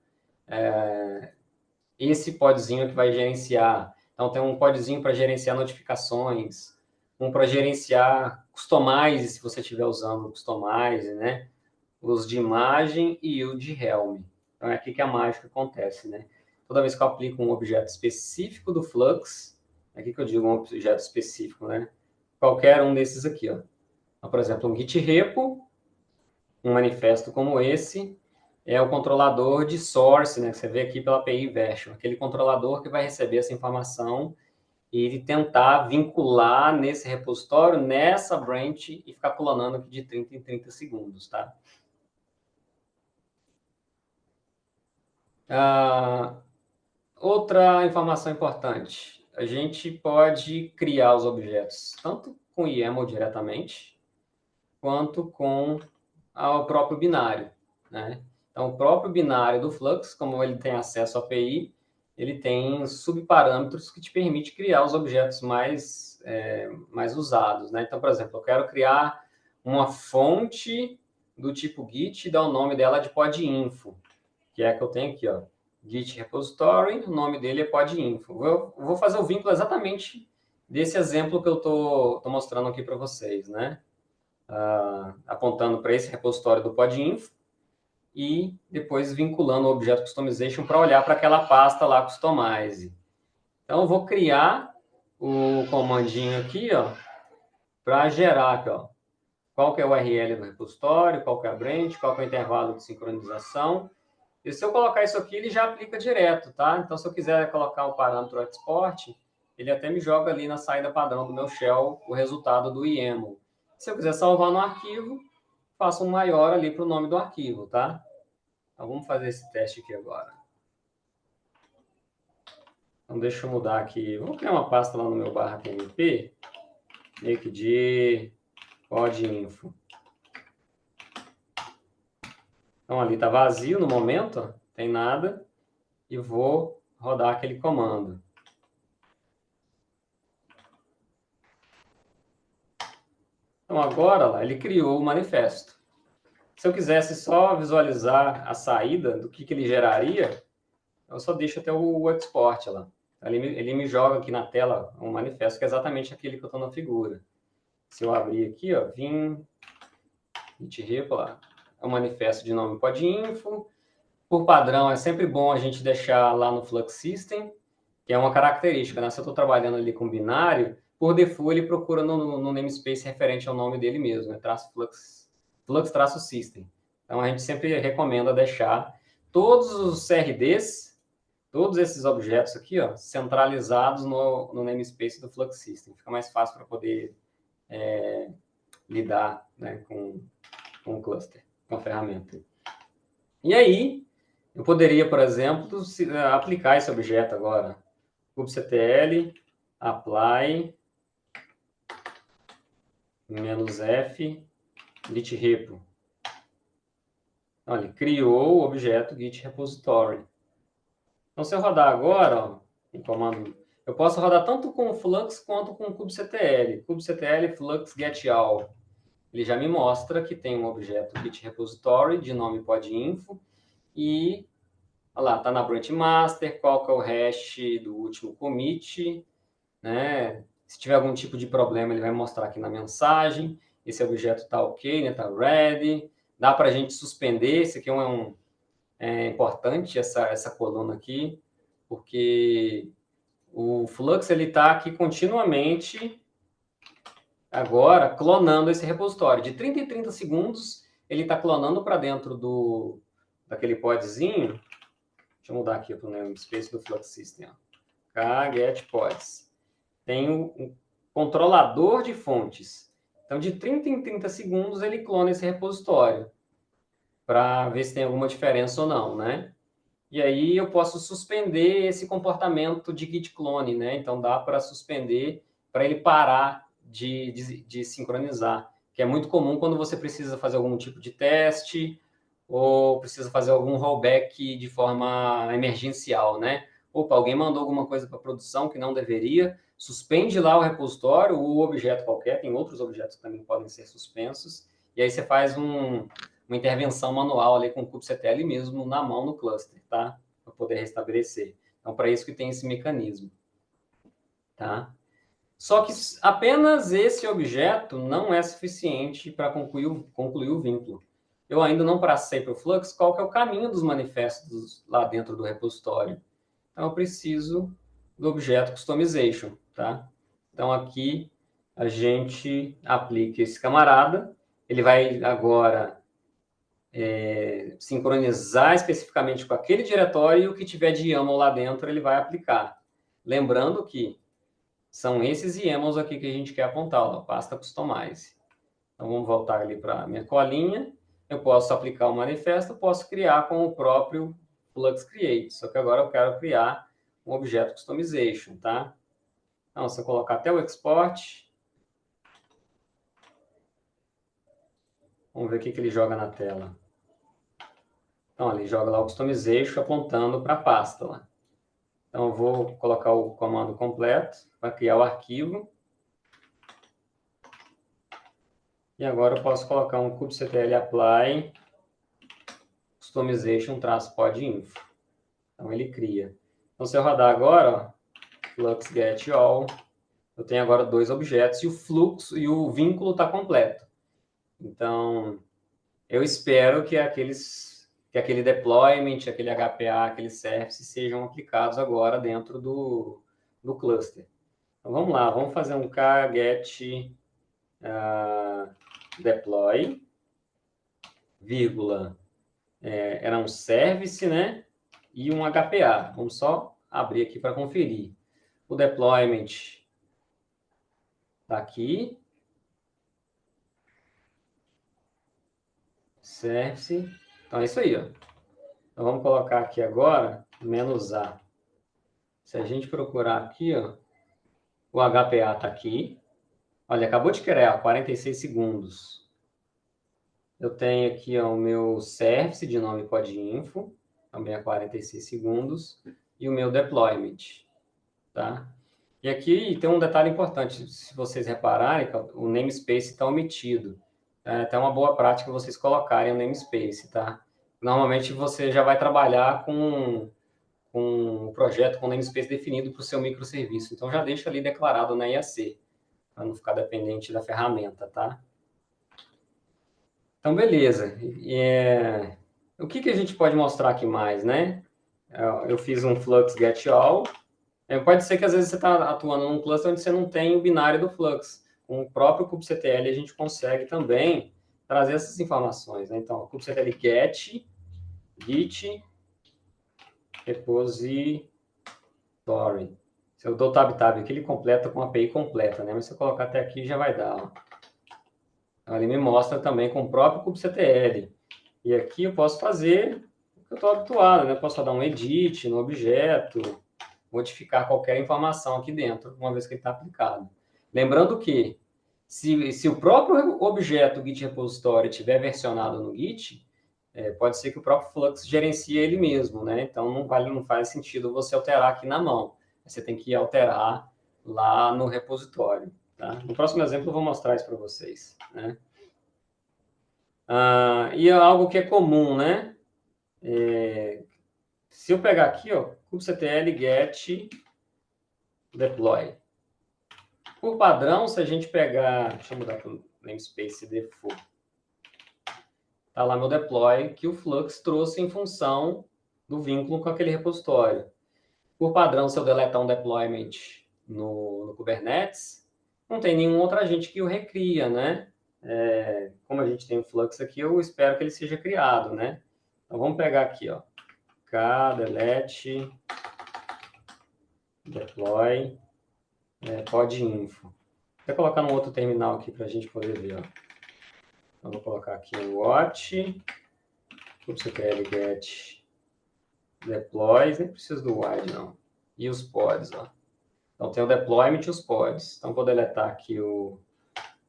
esse podzinho que vai gerenciar. Então, tem um podzinho para gerenciar notificações, um para gerenciar customize, se você estiver usando customize, né? Os de imagem e o de Helm. Então, é aqui que a mágica acontece, né? Toda vez que eu aplico um objeto específico do Flux, é aqui que eu digo um objeto específico, né? Qualquer um desses aqui, ó. Então, por exemplo, um Git repo, um manifesto como esse, é o controlador de source, né? Que você vê aqui pela API version, aquele controlador que vai receber essa informação e tentar vincular nesse repositório, nessa branch, e ficar clonando aqui de 30 em 30 segundos, tá? Outra informação importante, a gente pode criar os objetos tanto com YAML diretamente, quanto com o próprio binário, né? Então, o próprio binário do Flux, como ele tem acesso à API, ele tem subparâmetros que te permite criar os objetos mais usados, né? Então, por exemplo, eu quero criar uma fonte do tipo Git e dar o nome dela de podinfo, que é a que eu tenho aqui, ó. Git repository, o nome dele é podinfo. Eu vou fazer o vínculo exatamente desse exemplo que eu tô mostrando aqui para vocês, né? Apontando para esse repositório do podinfo e depois vinculando o objeto customization para olhar para aquela pasta lá, customize. Então, eu vou criar o comandinho aqui, ó, para gerar aqui, ó, qual que é o URL do repositório, qual que é a branch, qual que é o intervalo de sincronização. E se eu colocar isso aqui, ele já aplica direto, tá? Então, se eu quiser colocar o parâmetro export, ele até me joga ali na saída padrão do meu shell o resultado do YAML. Se eu quiser salvar no arquivo, faço um maior ali para o nome do arquivo, tá? Então, vamos fazer esse teste aqui agora. Então, deixa eu mudar aqui. Vou criar uma pasta lá no meu /tmp, make de podinfo. Então, ali está vazio no momento, ó, tem nada. E vou rodar aquele comando. Então, agora, lá, ele criou o manifesto. Se eu quisesse só visualizar a saída do que ele geraria, eu só deixo até o export lá. Ele me joga aqui na tela um manifesto, que é exatamente aquele que eu estou na figura. Se eu abrir aqui, ó, vim, git-repo lá, é um manifesto de nome podinfo. Por padrão, é sempre bom a gente deixar lá no Flux System, que é uma característica, né? Se eu estou trabalhando ali com binário, por default ele procura no namespace referente ao nome dele mesmo, né? Flux-system. Então, a gente sempre recomenda deixar todos os CRDs, todos esses objetos aqui, ó, centralizados no namespace do Flux System. Fica mais fácil para poder lidar, né, com o cluster, com a ferramenta. E aí, eu poderia, por exemplo, aplicar esse objeto agora. kubectl, apply, -f, git-repo. Olha, criou o objeto git repository. Então, se eu rodar agora, ó, em comando, eu posso rodar tanto com o Flux quanto com o kubectl. kubectl flux get all. Ele já me mostra que tem um objeto git repository de nome podinfo e, olha lá, está na branch master, qual que é o hash do último commit, né? Se tiver algum tipo de problema, ele vai mostrar aqui na mensagem. Esse objeto está ok, né? Está ready. Dá para a gente suspender. Esse aqui é importante, essa coluna aqui, porque o Flux está aqui continuamente, agora, clonando esse repositório. De 30 em 30 segundos, ele está clonando para dentro daquele podzinho. Deixa eu mudar aqui para o namespace do Flux System. Kgetpods. Tem um controlador de fontes. Então, de 30 em 30 segundos, ele clona esse repositório para ver se tem alguma diferença ou não, né? E aí eu posso suspender esse comportamento de git clone, né? Então, dá para suspender para ele parar de sincronizar, que é muito comum quando você precisa fazer algum tipo de teste ou precisa fazer algum rollback de forma emergencial, né? Opa, alguém mandou alguma coisa para produção que não deveria, suspende lá o repositório, o objeto qualquer, tem outros objetos que também podem ser suspensos, e aí você faz uma intervenção manual ali com o kubectl mesmo na mão no cluster, tá? Para poder restabelecer. Então, para isso que tem esse mecanismo, tá? Só que apenas esse objeto não é suficiente para concluir o vínculo. Eu ainda não passei para o Flux qual que é o caminho dos manifestos lá dentro do repositório. Então, eu preciso do objeto customization, tá? Então, aqui a gente aplica esse camarada. Ele vai agora sincronizar especificamente com aquele diretório e o que tiver de YAML lá dentro ele vai aplicar. Lembrando que são esses YAMLs aqui que a gente quer apontar, ó, pasta customize. Então, vamos voltar ali para a minha colinha. Eu posso aplicar o manifesto, posso criar com o próprio Flux Create. Só que agora eu quero criar um objeto customization, tá? Então, se eu colocar até o export, vamos ver o que ele joga na tela. Então, ele joga lá o customization apontando para a pasta lá. Então, eu vou colocar o comando completo para criar o arquivo. E agora eu posso colocar um kubectl apply customization-podinfo. Então, ele cria. Então, se eu rodar agora, ó, flux get all, eu tenho agora 2 objetos e o fluxo e o vínculo está completo. Então, eu espero que aquele deployment, aquele HPA, aquele service sejam aplicados agora dentro do cluster. Então, vamos lá, vamos fazer um kget deploy, vírgula, era um service, né? E um HPA. Vamos só abrir aqui para conferir. O deployment está aqui. Service. Então, é isso aí, ó. Então, vamos colocar aqui agora, -A. Se a gente procurar aqui, ó, o HPA está aqui. Olha, acabou de criar, 46 segundos. Eu tenho aqui ó, o meu service de nome podinfo, também a 46 segundos, e o meu deployment, tá? E aqui tem um detalhe importante, se vocês repararem, o namespace está omitido. É até uma boa prática vocês colocarem o namespace, tá? Normalmente você já vai trabalhar com um projeto com namespace definido para o seu microserviço. Então, já deixa ali declarado na IAC, para não ficar dependente da ferramenta, tá? Então, beleza. O que a gente pode mostrar aqui mais, né? Eu fiz um flux get all. Pode ser que às vezes você está atuando num cluster onde você não tem o binário do flux. Com o próprio kubectl a gente consegue também trazer essas informações, né? Então, kubectl get, git, repository. Se eu dou tab aqui, ele completa com a API completa, né? Mas se eu colocar até aqui, já vai dar, ó. Então, ele me mostra também com o próprio kubectl. E aqui eu posso fazer o que eu estou habituado, né? Eu posso dar um edit no objeto, modificar qualquer informação aqui dentro, uma vez que ele está aplicado. Lembrando que, se o próprio objeto Git Repository estiver versionado no Git, pode ser que o próprio Flux gerencie ele mesmo, né? Então, não faz sentido você alterar aqui na mão. Você tem que alterar lá no repositório. Tá? No próximo exemplo, eu vou mostrar isso para vocês. Né? E é algo que é comum, né? Se eu pegar aqui, ó, kubectl get deploy. Por padrão, se a gente pegar... Deixa eu mudar para o namespace default. Está lá meu deploy, que o Flux trouxe em função do vínculo com aquele repositório. Por padrão, se eu deletar um deployment no Kubernetes, não tem nenhum outro agente que o recria, né? Como a gente tem o Flux aqui, eu espero que ele seja criado, né? Então, vamos pegar aqui, ó. Kdelete deploy podinfo. Vou colocar num outro terminal aqui para a gente poder ver, ó. Então, vou colocar aqui o watch, kubectl get deploys, nem preciso do wide, não. E os pods, ó. Então, tem o deployment e os pods. Então, vou deletar aqui o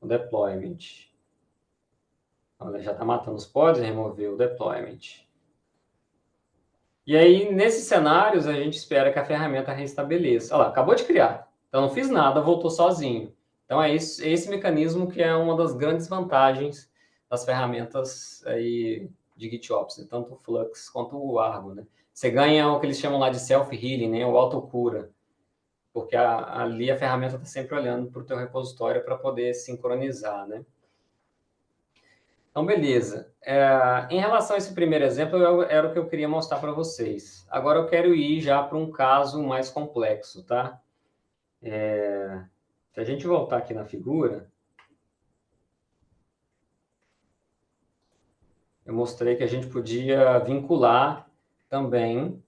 deployment. Olha, já está matando os pods e remover o deployment. E aí, nesses cenários, a gente espera que a ferramenta restabeleça. Olha lá, acabou de criar. Então, não fiz nada, voltou sozinho. Então, é esse mecanismo que é uma das grandes vantagens das ferramentas aí de GitOps, né? Tanto o Flux quanto o Argo, né? Você ganha o que eles chamam lá de self-healing, né? O autocura. Porque ali a ferramenta está sempre olhando para o teu repositório para poder sincronizar, né? Então, beleza. Em relação a esse primeiro exemplo, era o que eu queria mostrar para vocês. Agora eu quero ir já para um caso mais complexo, tá? Se a gente voltar aqui na figura, eu mostrei que a gente podia vincular também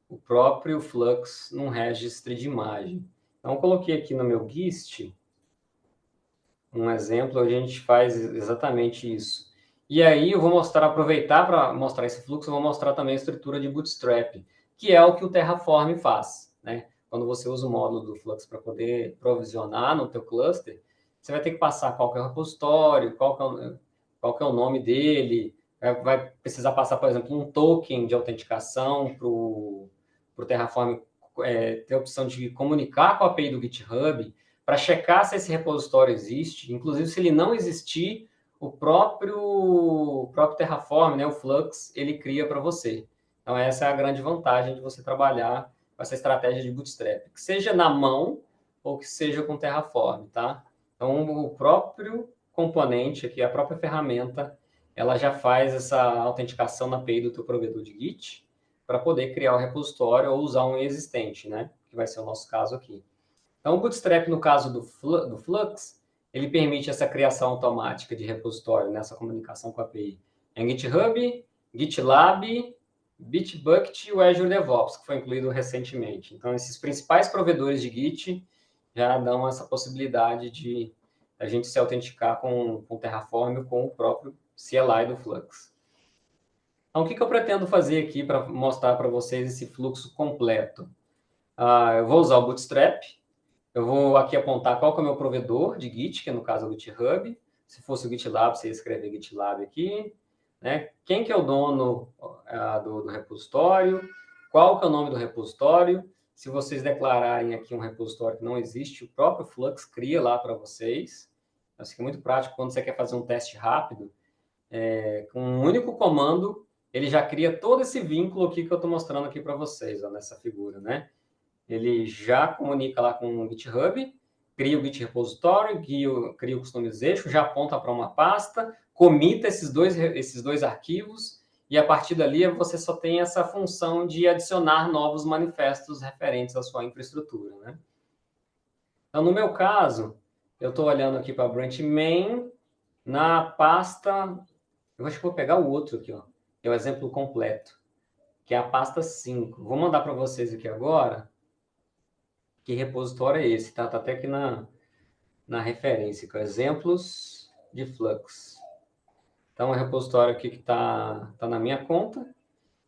o próprio Flux num registry de imagem. Então, eu coloquei aqui no meu GIST um exemplo, a gente faz exatamente isso. E aí eu vou aproveitar para mostrar esse fluxo, eu vou mostrar também a estrutura de Bootstrap, que é o que o Terraform faz, né? Quando você usa o módulo do Flux para poder provisionar no teu cluster, você vai ter que passar qual que é o repositório, qual que é o nome dele, vai precisar passar, por exemplo, um token de autenticação para o Terraform ter a opção de comunicar com a API do GitHub, para checar se esse repositório existe, inclusive se ele não existir, o próprio Terraform, né, o Flux, ele cria para você. Então, essa é a grande vantagem de você trabalhar com essa estratégia de Bootstrap. Que seja na mão, ou que seja com Terraform, tá? Então, o próprio componente aqui, a própria ferramenta, ela já faz essa autenticação na API do teu provedor de Git para poder criar o repositório ou usar um existente, né? Que vai ser o nosso caso aqui. Então, o Bootstrap, no caso do Flux, ele permite essa criação automática de repositório, nessa comunicação com a API. Em GitHub, GitLab, Bitbucket e o Azure DevOps, que foi incluído recentemente. Então, esses principais provedores de Git já dão essa possibilidade de a gente se autenticar com Terraform ou com o próprio CLI do Flux. Então, o que eu pretendo fazer aqui para mostrar para vocês esse fluxo completo? Eu vou usar o Bootstrap. Eu vou aqui apontar qual que é o meu provedor de Git, que no caso é o GitHub. Se fosse o GitLab, você ia escrever GitLab aqui. Né? Quem que é o dono do repositório? Qual que é o nome do repositório? Se vocês declararem aqui um repositório que não existe, o próprio Flux cria lá para vocês. Isso aqui é muito prático quando você quer fazer um teste rápido. Com um único comando, ele já cria todo esse vínculo aqui que eu estou mostrando aqui para vocês, ó, nessa figura, né? Ele já comunica lá com o GitHub, cria o Git repositório, cria o customization, já aponta para uma pasta, comita esses dois arquivos, e a partir dali você só tem essa função de adicionar novos manifestos referentes à sua infraestrutura, né? Então, no meu caso, eu estou olhando aqui para a branch main, na pasta, eu acho que vou pegar o outro aqui, ó, que é o exemplo completo, que é a pasta 5. Vou mandar para vocês aqui agora. Que repositório é esse? Tá até aqui na referência, com exemplos de Flux. Então, é um repositório aqui que tá na minha conta.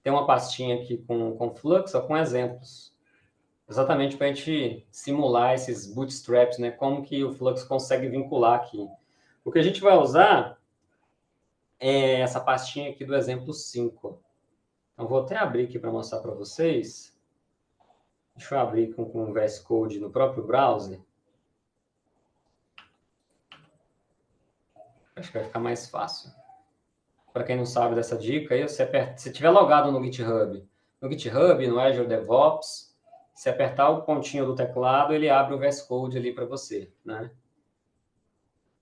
Tem uma pastinha aqui com Flux, com exemplos. Exatamente para a gente simular esses bootstraps, né? Como que o Flux consegue vincular aqui. O que a gente vai usar é essa pastinha aqui do exemplo 5. Então, vou até abrir aqui para mostrar para vocês. Deixa eu abrir com o VS Code no próprio browser. Acho que vai ficar mais fácil. Para quem não sabe dessa dica, aí se estiver logado no GitHub, no Azure DevOps, se apertar o pontinho do teclado, ele abre o VS Code ali para você, né?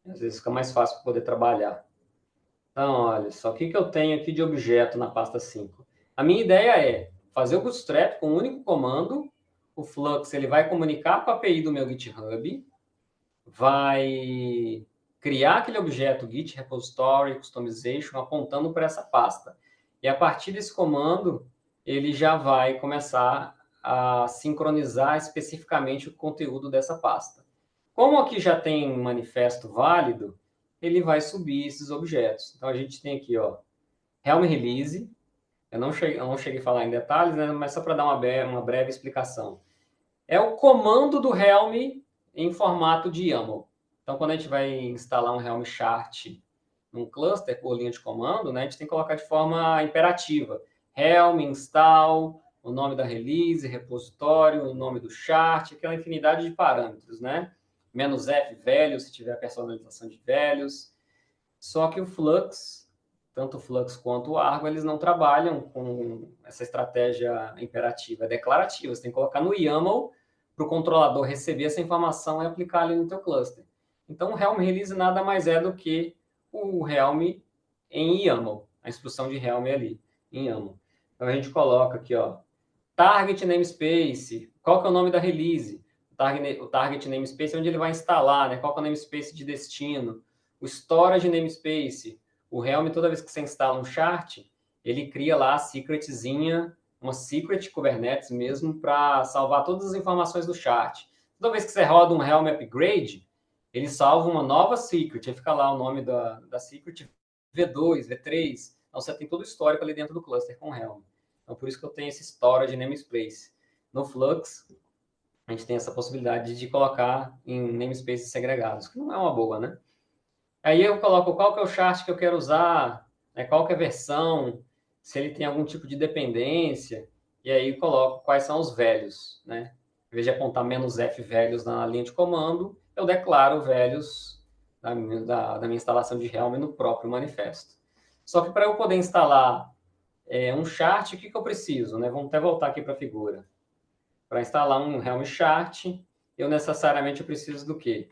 Às vezes fica mais fácil para poder trabalhar. Então, olha só, o que eu tenho aqui de objeto na pasta 5? A minha ideia é fazer o Bootstrap com um único comando. O Flux ele vai comunicar com a API do meu GitHub, vai criar aquele objeto Git repository customization apontando para essa pasta. E a partir desse comando, ele já vai começar a sincronizar especificamente o conteúdo dessa pasta. Como aqui já tem manifesto válido, ele vai subir esses objetos. Então, a gente tem aqui, ó, Helm Release. Eu não cheguei a falar em detalhes, né, mas só para dar uma breve explicação. É o comando do Helm em formato de YAML. Então, quando a gente vai instalar um Helm chart num cluster por linha de comando, né, a gente tem que colocar de forma imperativa. Helm, install, o nome da release, repositório, o nome do chart, aquela infinidade de parâmetros, né? -f values, se tiver personalização de values. Só que o Flux, tanto o Flux quanto o Argo, eles não trabalham com essa estratégia imperativa, é declarativa. Você tem que colocar no YAML para o controlador receber essa informação e aplicar ali no teu cluster. Então, o Helm Release nada mais é do que o Helm em YAML, a instrução de Helm ali, em YAML. Então, a gente coloca aqui, ó, target namespace, qual que é o nome da release? O target namespace é onde ele vai instalar, né? Qual que é o namespace de destino? O storage namespace. O Helm, toda vez que você instala um chart, ele cria lá a secretzinha, uma secret Kubernetes mesmo, para salvar todas as informações do chart. Toda vez que você roda um Helm upgrade, ele salva uma nova secret, aí fica lá o nome da secret V2, V3. Então, você tem todo o histórico ali dentro do cluster com o Helm. Então, por isso que eu tenho esse storage namespace. No Flux, a gente tem essa possibilidade de colocar em namespaces segregados, que não é uma boa, né? Aí eu coloco qual que é o chart que eu quero usar, né, qual que é a versão, se ele tem algum tipo de dependência, e aí coloco quais são os values, né? Em vez de apontar -f values na linha de comando, eu declaro values da minha instalação de Helm no próprio manifesto. Só que para eu poder instalar um chart, o que eu preciso? Né? Vamos até voltar aqui para a figura. Para instalar um Helm chart, eu necessariamente preciso do quê?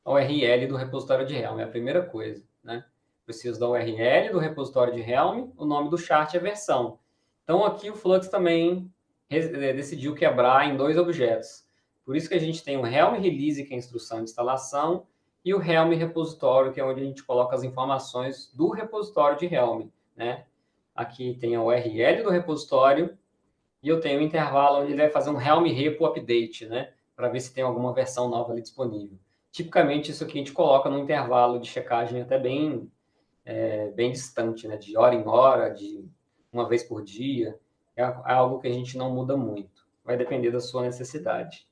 A URL do repositório de Helm, é a primeira coisa, né? Preciso da URL do repositório de Helm, o nome do chart e a versão. Então, aqui o Flux também decidiu quebrar em 2 objetos. Por isso que a gente tem o Helm Release, que é a instrução de instalação, e o Helm Repositório, que é onde a gente coloca as informações do repositório de Helm, né? Aqui tem a URL do repositório e eu tenho um intervalo onde ele vai fazer um Helm Repo Update, né? Para ver se tem alguma versão nova ali disponível. Tipicamente, isso aqui a gente coloca no intervalo de checagem até bem distante, né? De hora em hora, de uma vez por dia. É algo que a gente não muda muito. Vai depender da sua necessidade.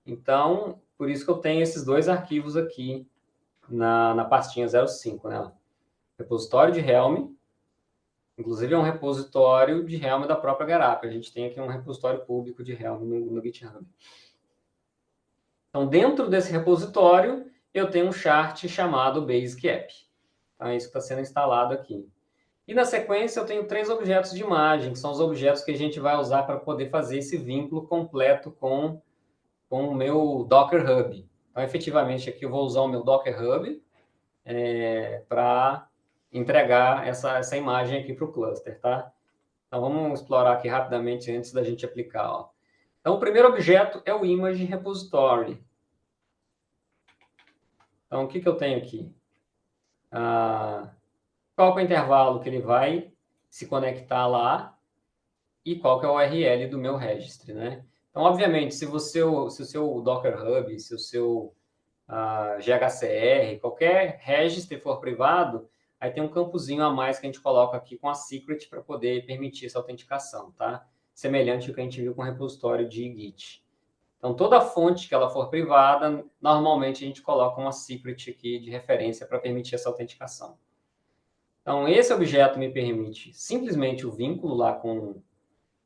Então, por isso que eu tenho esses 2 arquivos aqui na pastinha 05, né? Repositório de Helm, inclusive é um repositório de Helm da própria Garapa. A gente tem aqui um repositório público de Helm no GitHub. Então, dentro desse repositório, eu tenho um chart chamado Basic App. Então, é isso que está sendo instalado aqui. E na sequência, eu tenho 3 objetos de imagem, que são os objetos que a gente vai usar para poder fazer esse vínculo completo com o meu Docker Hub. Então, efetivamente, aqui eu vou usar o meu Docker Hub para entregar essa imagem aqui para o cluster, tá? Então, vamos explorar aqui rapidamente antes da gente aplicar. Ó. Então, o primeiro objeto é o Image Repository. Então, o que eu tenho aqui? Qual que é o intervalo que ele vai se conectar lá e qual que é o URL do meu registry, né? Então, obviamente, se o seu Docker Hub, se o seu GHCR, qualquer registry for privado, aí tem um campozinho a mais que a gente coloca aqui com a secret para poder permitir essa autenticação, tá? Semelhante ao que a gente viu com o repositório de Git. Então, toda fonte que ela for privada, normalmente a gente coloca uma secret aqui de referência para permitir essa autenticação. Então, esse objeto me permite simplesmente o vínculo lá com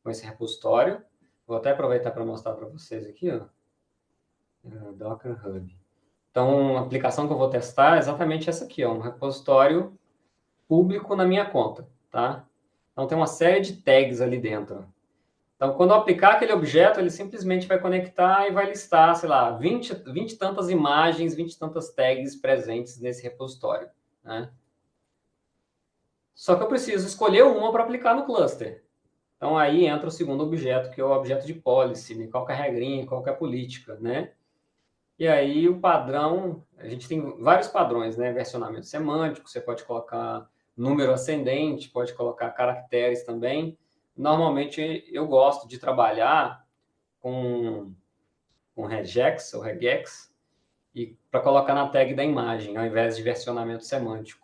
esse repositório. Vou até aproveitar para mostrar para vocês aqui, ó. Docker Hub. Então, a aplicação que eu vou testar é exatamente essa aqui, ó, um repositório público na minha conta, tá? Então, tem uma série de tags ali dentro. Então, quando eu aplicar aquele objeto, ele simplesmente vai conectar e vai listar, sei lá, 20 e tantas imagens, 20 e tantas tags presentes nesse repositório, né? Só que eu preciso escolher uma para aplicar no cluster. Então, aí entra o segundo objeto, que é o objeto de policy, né? Qual que é a regrinha, qual que é a política, né? E aí o padrão, a gente tem vários padrões, né? Versionamento semântico, você pode colocar número ascendente, pode colocar caracteres também. Normalmente eu gosto de trabalhar com regex ou regex e para colocar na tag da imagem, ao invés de versionamento semântico.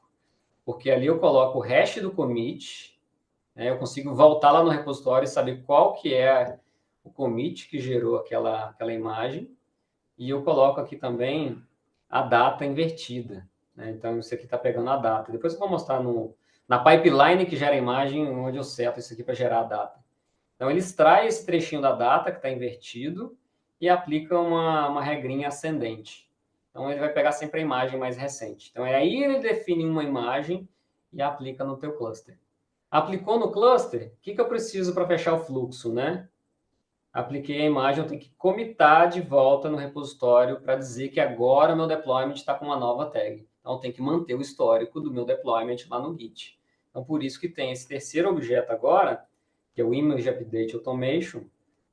Porque ali eu coloco o hash do commit, né? Eu consigo voltar lá no repositório e saber qual que é o commit que gerou aquela imagem. E eu coloco aqui também a data invertida, né? Então, isso aqui está pegando a data. Depois eu vou mostrar na pipeline que gera a imagem, onde eu seto isso aqui para gerar a data. Então, ele extrai esse trechinho da data, que está invertido, e aplica uma regrinha ascendente. Então, ele vai pegar sempre a imagem mais recente. Então, aí ele define uma imagem e aplica no teu cluster. Aplicou no cluster, o que eu preciso para fechar o fluxo, né? Apliquei a imagem, eu tenho que commitar de volta no repositório para dizer que agora o meu deployment está com uma nova tag. Então, eu tenho que manter o histórico do meu deployment lá no Git. Então, por isso que tem esse terceiro objeto agora, que é o Image Update Automation,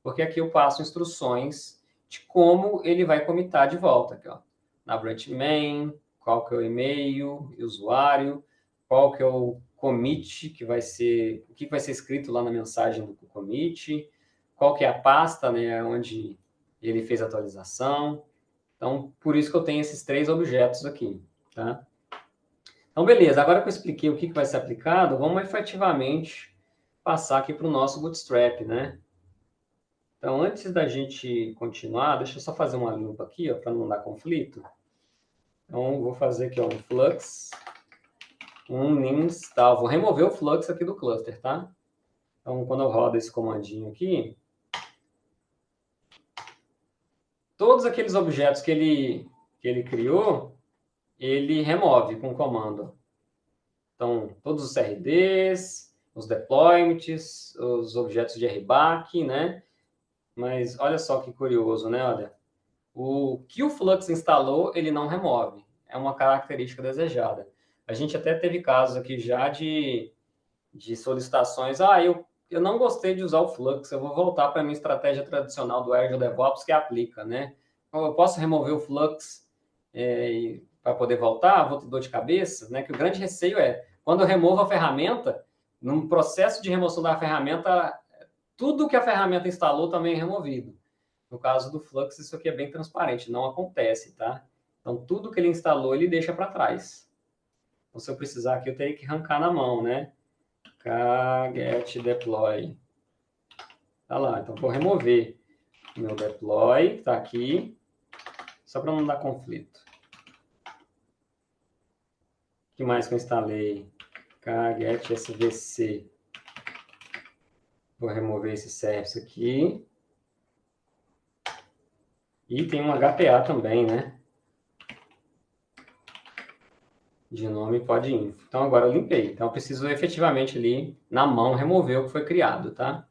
porque aqui eu passo instruções de como ele vai commitar de volta. Aqui, ó. Na branch main, qual que é o e-mail, usuário, qual que é o commit, que vai ser, o que vai ser escrito lá na mensagem do commit, qual que é a pasta, né, onde ele fez a atualização. Então, por isso que eu tenho esses 3 objetos aqui, tá? Então, beleza. Agora que eu expliquei o que vai ser aplicado, vamos efetivamente passar aqui para o nosso Bootstrap, né? Então, antes da gente continuar, deixa eu só fazer uma limpa aqui, para não dar conflito. Então, vou fazer aqui, ó, um flux, um install. Vou remover o flux aqui do cluster, tá? Então, quando eu rodo esse comandinho aqui, todos aqueles objetos que ele criou, ele remove com o comando. Então, todos os CRDs, os deployments, os objetos de RBAC, né? Mas olha só que curioso, né? Olha, O que o Flux instalou, ele não remove. É uma característica desejada. A gente até teve casos aqui já de solicitações. Eu não gostei de usar o Flux, eu vou voltar para a minha estratégia tradicional do Azure DevOps que aplica, né? Então, eu posso remover o Flux para poder voltar, vou ter dor de cabeça, né? Que o grande receio é, quando eu removo a ferramenta, num processo de remoção da ferramenta, tudo que a ferramenta instalou também é removido. No caso do Flux, isso aqui é bem transparente, não acontece, tá? Então, tudo que ele instalou, ele deixa para trás. Então, se eu precisar aqui, eu teria que arrancar na mão, né? Get deploy. Tá lá, então vou remover o meu deploy, tá aqui, só para não dar conflito. O que mais que eu instalei? Get svc. Vou remover esse service aqui. E tem um HPA também, né? De nome podinfo. Então agora eu limpei. Então eu preciso efetivamente ali, na mão, remover o que foi criado, tá?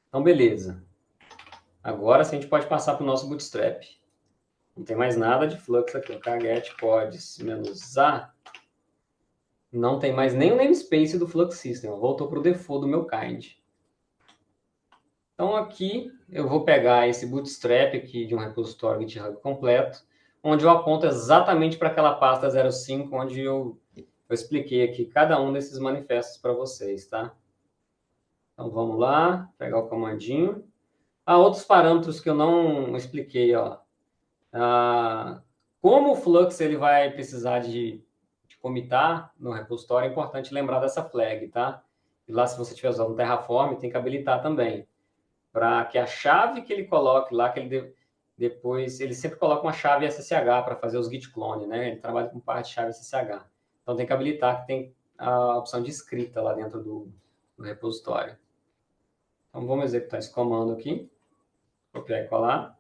Então beleza. Agora sim a gente pode passar para o nosso Bootstrap. Não tem mais nada de Flux aqui. O kget pods -a. Não tem mais nem o namespace do Flux System. Voltou para o default do meu kind. Então aqui eu vou pegar esse Bootstrap aqui de um repositório GitHub completo, onde eu aponto exatamente para aquela pasta 05, onde eu expliquei aqui cada um desses manifestos para vocês, tá? Então vamos lá, pegar o comandinho. Outros parâmetros que eu não expliquei, ó. Como o Flux ele vai precisar de commitar no repositório, é importante lembrar dessa flag, tá? E lá, se você estiver usando o Terraform, tem que habilitar também. Para que a chave que ele coloque lá, que ele depois, ele sempre coloca uma chave SSH para fazer os git clone, né? Ele trabalha com parte de chave SSH. Então tem que habilitar que tem a opção de escrita lá dentro do repositório. Então vamos executar esse comando aqui. Copiar e colar.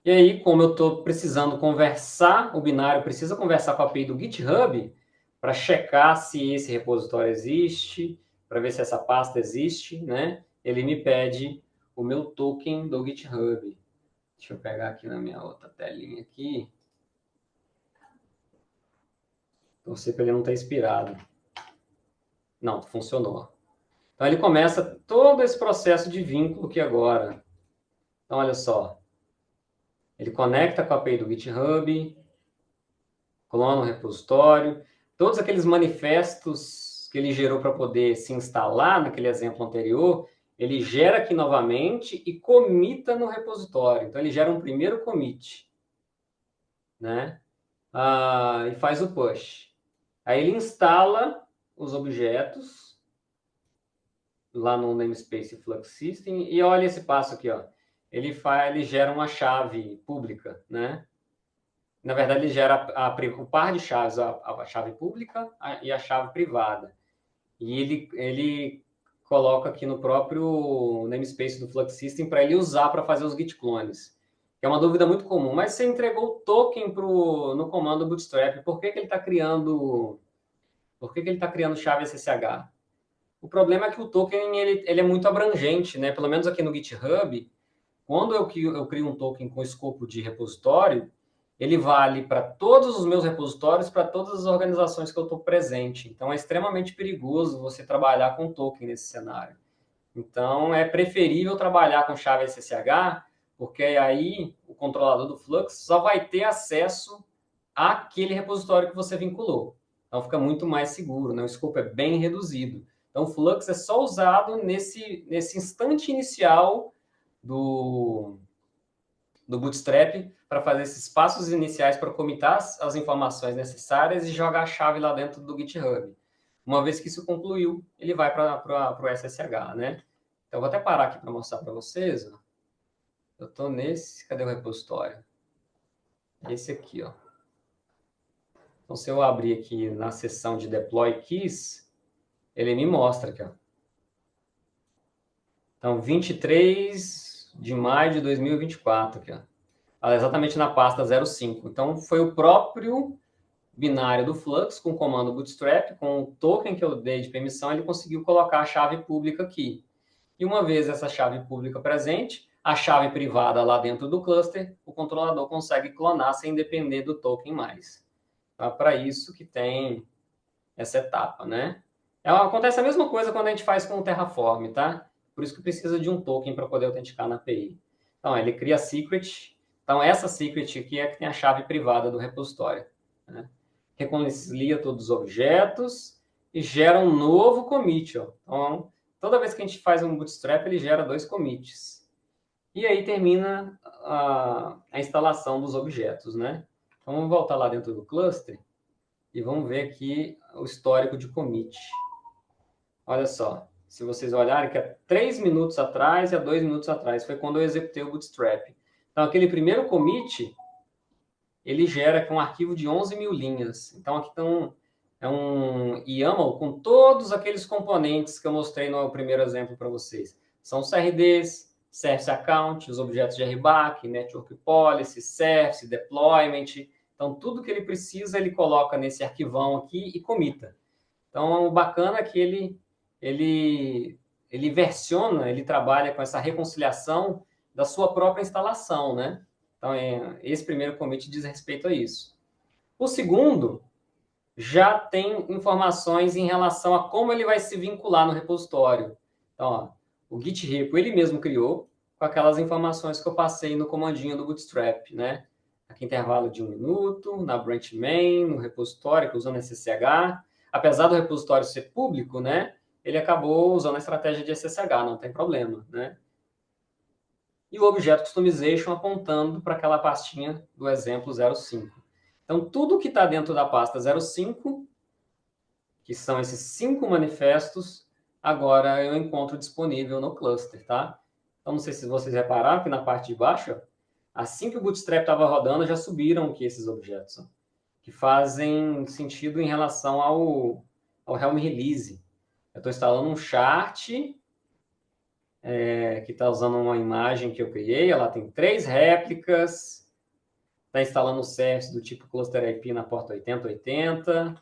E aí, como eu estou precisando conversar, o binário precisa conversar com a API do GitHub para checar se esse repositório existe, para ver se essa pasta existe, né? Ele me pede o meu token do GitHub. Deixa eu pegar aqui na minha outra telinha aqui. Torcer para ele não estar expirado. Não, funcionou. Então, ele começa todo esse processo de vínculo aqui agora. Então, olha só. Ele conecta com a API do GitHub, clona o repositório, todos aqueles manifestos que ele gerou para poder se instalar naquele exemplo anterior, ele gera aqui novamente e comita no repositório. Então, ele gera um primeiro commit, né? E faz o push. Aí ele instala os objetos lá no namespace Flux System e olha esse passo aqui, ó. Ele gera uma chave pública, né? Na verdade, ele gera o par de chaves, a chave pública e a chave privada. E ele coloca aqui no próprio namespace do Flux System para ele usar para fazer os git clones. Que é uma dúvida muito comum. Mas você entregou o token no comando Bootstrap, por que ele está criando chave SSH? O problema é que o token ele é muito abrangente, né? Pelo menos aqui no GitHub, quando eu crio um token com escopo de repositório, ele vale para todos os meus repositórios, para todas as organizações que eu estou presente. Então, é extremamente perigoso você trabalhar com token nesse cenário. Então, é preferível trabalhar com chave SSH, porque aí o controlador do Flux só vai ter acesso àquele repositório que você vinculou. Então, fica muito mais seguro, né? O escopo é bem reduzido. Então, o Flux é só usado nesse instante inicial do Bootstrap para fazer esses passos iniciais para comitar as informações necessárias e jogar a chave lá dentro do GitHub. Uma vez que isso concluiu, ele vai para o SSH, né? Então, vou até parar aqui para mostrar para vocês. Ó. Eu estou nesse... Cadê o repositório? Esse aqui, ó. Então, se eu abrir aqui na seção de Deploy Keys, ele me mostra aqui, ó. Então, 23 de maio de 2024, aqui, ó. Exatamente na pasta 05. Então, foi o próprio binário do Flux, com o comando Bootstrap, com o token que eu dei de permissão, ele conseguiu colocar a chave pública aqui. E uma vez essa chave pública presente, a chave privada lá dentro do cluster, o controlador consegue clonar sem depender do token mais. Então, é para isso que tem essa etapa, né? Acontece a mesma coisa quando a gente faz com o Terraform, tá? Por isso que precisa de um token para poder autenticar na API. Então, ele cria a secret. Então, essa secret aqui é que tem a chave privada do repositório, né? Reconcilia todos os objetos e gera um novo commit. Ó. Então, toda vez que a gente faz um bootstrap, ele gera 2 commits. E aí termina a instalação dos objetos, né? Então, vamos voltar lá dentro do cluster e vamos ver aqui o histórico de commit. Olha só, se vocês olharem que há 3 minutos atrás e há 2 minutos atrás foi quando eu executei o bootstrap. Então, aquele primeiro commit, ele gera aqui um arquivo de 11 mil linhas. Então, aqui é um YAML com todos aqueles componentes que eu mostrei no primeiro exemplo para vocês. São os CRDs, Service Account, os objetos de RBAC, Network Policy, Service, Deployment. Então, tudo que ele precisa, ele coloca nesse arquivão aqui e comita. Então, o bacana é que ele versiona, ele trabalha com essa reconciliação da sua própria instalação, né? Então, esse primeiro commit diz respeito a isso. O segundo já tem informações em relação a como ele vai se vincular no repositório. Então, ó, o Git Repo ele mesmo criou com aquelas informações que eu passei no comandinho do Bootstrap, né? Aqui intervalo de 1 minuto, na branch main, no repositório, que usando SSH. Apesar do repositório ser público, né? Ele acabou usando a estratégia de SSH, não tem problema, né? E o objeto customization apontando para aquela pastinha do exemplo 05. Então, tudo que está dentro da pasta 05, que são esses 5 manifestos, agora eu encontro disponível no cluster, tá? Então, não sei se vocês repararam que na parte de baixo, assim que o Bootstrap estava rodando, já subiram aqui esses objetos, ó, que fazem sentido em relação ao Helm Release. Eu estou instalando um chart que está usando uma imagem que eu criei. Ela tem 3 réplicas. Está instalando o service do tipo Cluster IP na porta 8080.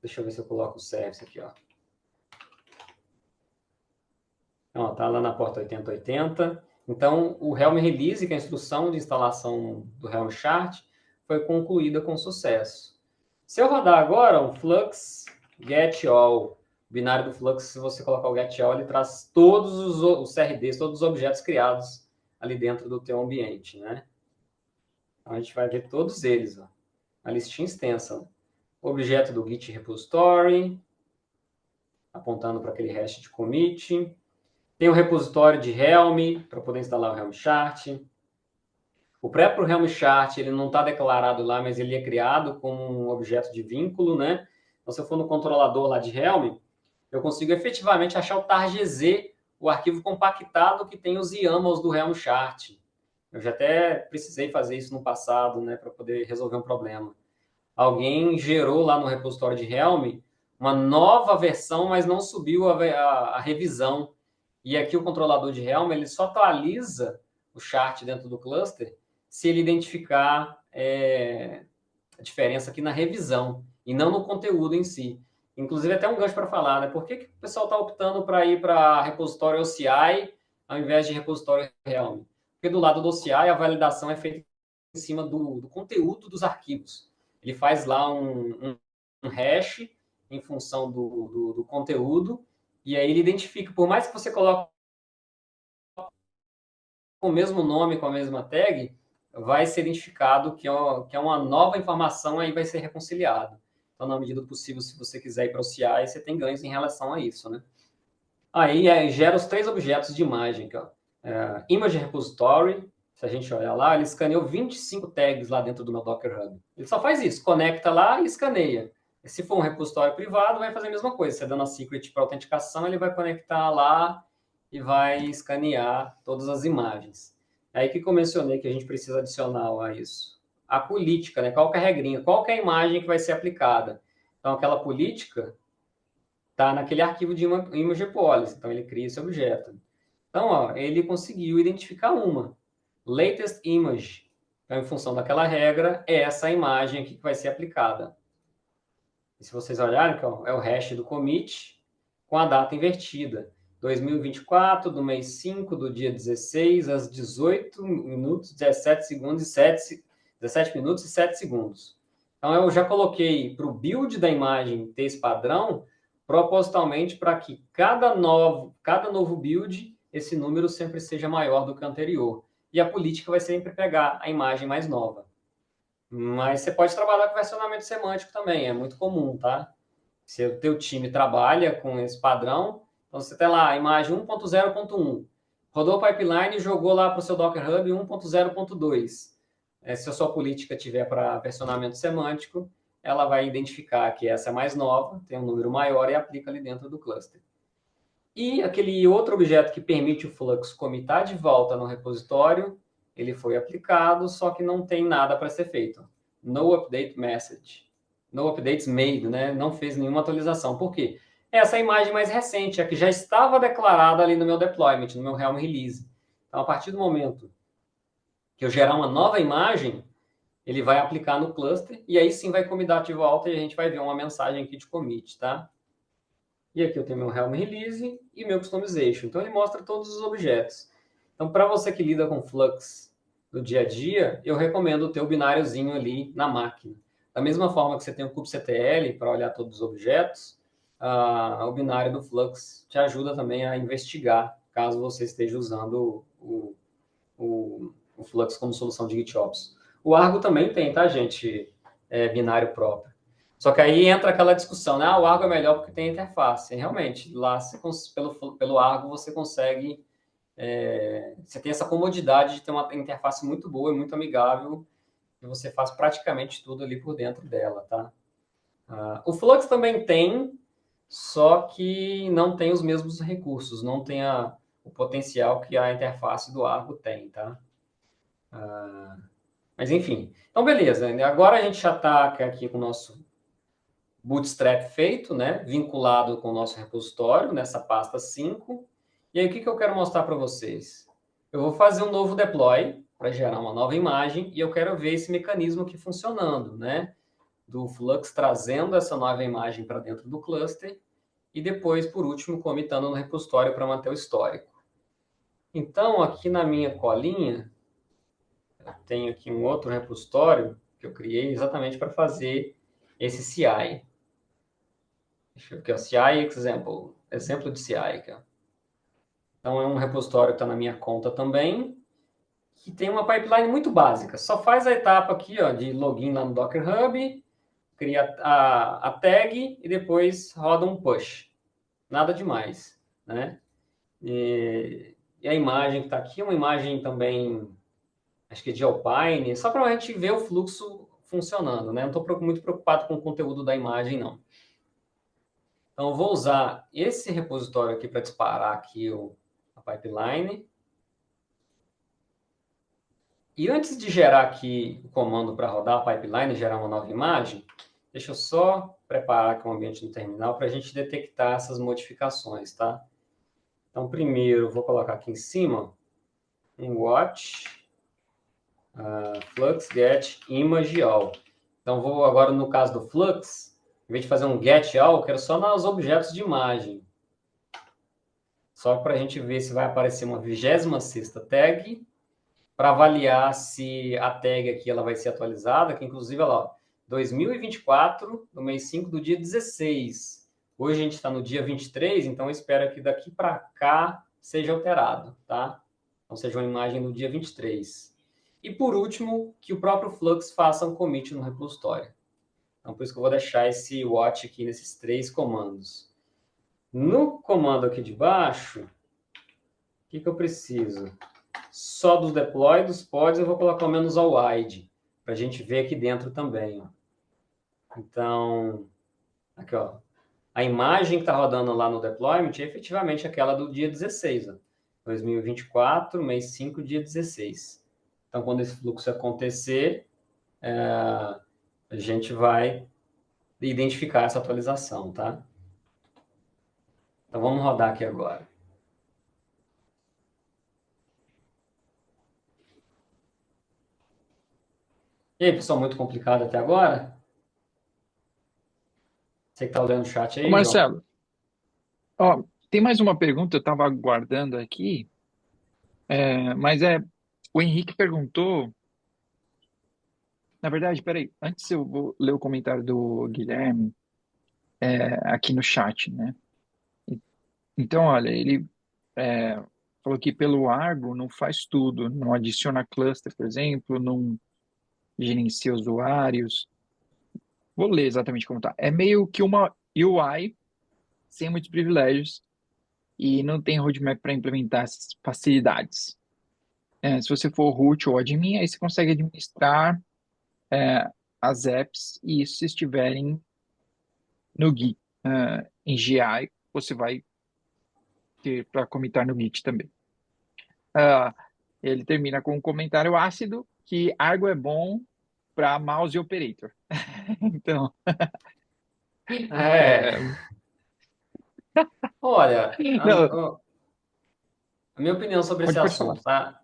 Deixa eu ver se eu coloco o service aqui, ó. Então, está lá na porta 8080. Então, o Helm Release, que é a instrução de instalação do Helm Chart, foi concluída com sucesso. Se eu rodar agora um Flux get all, o binário do Flux, se você colocar o get all, ele traz todos os CRDs, todos os objetos criados ali dentro do teu ambiente, né? Então, a gente vai ver todos eles, ó. A listinha extensa. O objeto do Git Repository, apontando para aquele hash de commit. Tem o repositório de Helm, para poder instalar o Helm Chart. O próprio Helm Chart, ele não está declarado lá, mas ele é criado como um objeto de vínculo, né? Então, se eu for no controlador lá de Helm, eu consigo efetivamente achar o targz, o arquivo compactado que tem os YAMLs do Helm Chart. Eu já até precisei fazer isso no passado, né, para poder resolver um problema. Alguém gerou lá no repositório de Helm uma nova versão, mas não subiu a revisão. E aqui o controlador de Helm, ele só atualiza o chart dentro do cluster se ele identificar a diferença aqui na revisão e não no conteúdo em si. Inclusive, até um gancho para falar, né? Por que o pessoal está optando para ir para repositório OCI ao invés de repositório Helm? Porque do lado do OCI, a validação é feita em cima do conteúdo dos arquivos. Ele faz lá um hash em função do conteúdo, e aí ele identifica, por mais que você coloque com o mesmo nome, com a mesma tag, vai ser identificado que é uma nova informação, aí vai ser reconciliado. Então, na medida do possível, se você quiser ir para o CI, você tem ganhos em relação a isso, né? Aí gera os 3 objetos de imagem, aqui, ó. Image Repository, se a gente olhar lá, ele escaneou 25 tags lá dentro do meu Docker Hub. Ele só faz isso, conecta lá e escaneia. E se for um repositório privado, vai fazer a mesma coisa. Você dando a secret para autenticação, ele vai conectar lá e vai escanear todas as imagens. Aí que eu mencionei que a gente precisa adicionar a isso. A política, né? Qual que é a regrinha? Qual que é a imagem que vai ser aplicada? Então, aquela política está naquele arquivo de image policy. Então, ele cria esse objeto. Então, ó, ele conseguiu identificar uma. Latest image. Então, em função daquela regra, é essa imagem aqui que vai ser aplicada. E se vocês olharem, ó, é o hash do commit com a data invertida. 2024, do mês 5, do dia 16, às 18 minutos, 17 segundos e 17 minutos e 7 segundos. Então, eu já coloquei para o build da imagem ter esse padrão, propositalmente para que cada novo build, esse número sempre seja maior do que o anterior. E a política vai sempre pegar a imagem mais nova. Mas você pode trabalhar com versionamento semântico também, é muito comum, tá? Se o teu time trabalha com esse padrão, então você tem lá a imagem 1.0.1, rodou o pipeline e jogou lá para o seu Docker Hub 1.0.2. Se a sua política tiver para versionamento semântico, ela vai identificar que essa é mais nova, tem um número maior e aplica ali dentro do cluster. E aquele outro objeto que permite o Flux comitar de volta no repositório, ele foi aplicado, só que não tem nada para ser feito. No update message. No updates made, né? Não fez nenhuma atualização. Por quê? Essa é a imagem mais recente, a que já estava declarada ali no meu deployment, no meu Helm release. Então, a partir do momento que eu gerar uma nova imagem, ele vai aplicar no cluster e aí sim vai comitar de volta e a gente vai ver uma mensagem aqui de commit, tá? E aqui eu tenho meu Helm Release e meu Customization. Então, ele mostra todos os objetos. Então, para você que lida com Flux no dia a dia, eu recomendo ter o bináriozinho ali na máquina. Da mesma forma que você tem o kubectl para olhar todos os objetos, o binário do Flux te ajuda também a investigar, caso você esteja usando o Flux como solução de GitOps. O Argo também tem, tá, gente? Binário próprio. Só que aí entra aquela discussão, né? O Argo é melhor porque tem interface. E realmente, lá pelo Argo você consegue... você tem essa comodidade de ter uma interface muito boa e muito amigável e você faz praticamente tudo ali por dentro dela, tá? O Flux também tem, só que não tem os mesmos recursos, não tem o potencial que a interface do Argo tem, tá? Mas enfim, então beleza. Agora a gente já está aqui com o nosso Bootstrap feito, né? Vinculado com o nosso repositório nessa pasta 5. E aí o que eu quero mostrar para vocês? Eu vou fazer um novo deploy para gerar uma nova imagem e eu quero ver esse mecanismo aqui funcionando, né? Do Flux trazendo essa nova imagem para dentro do cluster e depois, por último, comitando no repositório para manter o histórico. Então, aqui na minha colinha, eu tenho aqui um outro repositório que eu criei exatamente para fazer esse CI. Deixa eu ver aqui, ó, CI example, exemplo de CI aqui, ó. Então, é um repositório que está na minha conta também, que tem uma pipeline muito básica. Só faz a etapa aqui, ó, de login lá no Docker Hub, cria a tag e depois roda um push. Nada demais, né? E a imagem que está aqui é uma imagem também, acho que é de Alpine, só para a gente ver o fluxo funcionando, né? Não estou muito preocupado com o conteúdo da imagem, não. Então, eu vou usar esse repositório aqui para disparar aqui a pipeline. E antes de gerar aqui o comando para rodar a pipeline e gerar uma nova imagem, deixa eu só preparar aqui o ambiente no terminal para a gente detectar essas modificações, tá? Então, primeiro, vou colocar aqui em cima um watch flux get image all. Então, vou agora, no caso do flux, em vez de fazer um get all, eu quero só nos objetos de imagem. Só para a gente ver se vai aparecer uma 26ª tag, para avaliar se a tag aqui ela vai ser atualizada, que inclusive, olha lá, 2024, no mês 5 do dia 16. Hoje a gente está no dia 23, então eu espero que daqui para cá seja alterado, tá? Então seja uma imagem no dia 23. E por último, que o próprio Flux faça um commit no repositório. Então por isso que eu vou deixar esse watch aqui nesses 3 comandos. No comando aqui de baixo, o que eu preciso? Só dos deploy, dos pods, eu vou colocar o menos ao wide, para a gente ver aqui dentro também. Ó. Então, aqui, ó, a imagem que está rodando lá no deployment é efetivamente aquela do dia 16, ó, 2024, mês 5, dia 16. Então, quando esse fluxo acontecer, a gente vai identificar essa atualização, tá? Então, vamos rodar aqui agora. E aí, pessoal, muito complicado até agora? Você que está olhando o chat aí, Ô, Marcelo, ó, Tem mais uma pergunta, eu estava aguardando aqui, mas o Henrique perguntou, na verdade, peraí, antes eu vou ler o comentário do Guilherme aqui no chat, né? E- Então, olha, ele é, falou que pelo Argo não faz tudo, não adiciona cluster, por exemplo, não gerencia usuários. Vou ler exatamente como tá. É meio que uma UI sem muitos privilégios e não tem roadmap para implementar essas facilidades. Se você for root ou admin, aí você consegue administrar é, as apps e isso se estiverem no Git. Em GI, você vai ter para comitar no Git também. Ah, ele termina com um comentário ácido que Argo é bom para mouse e operator. Então, É, é, olha, não, a minha opinião sobre esse pode falar. assunto, tá?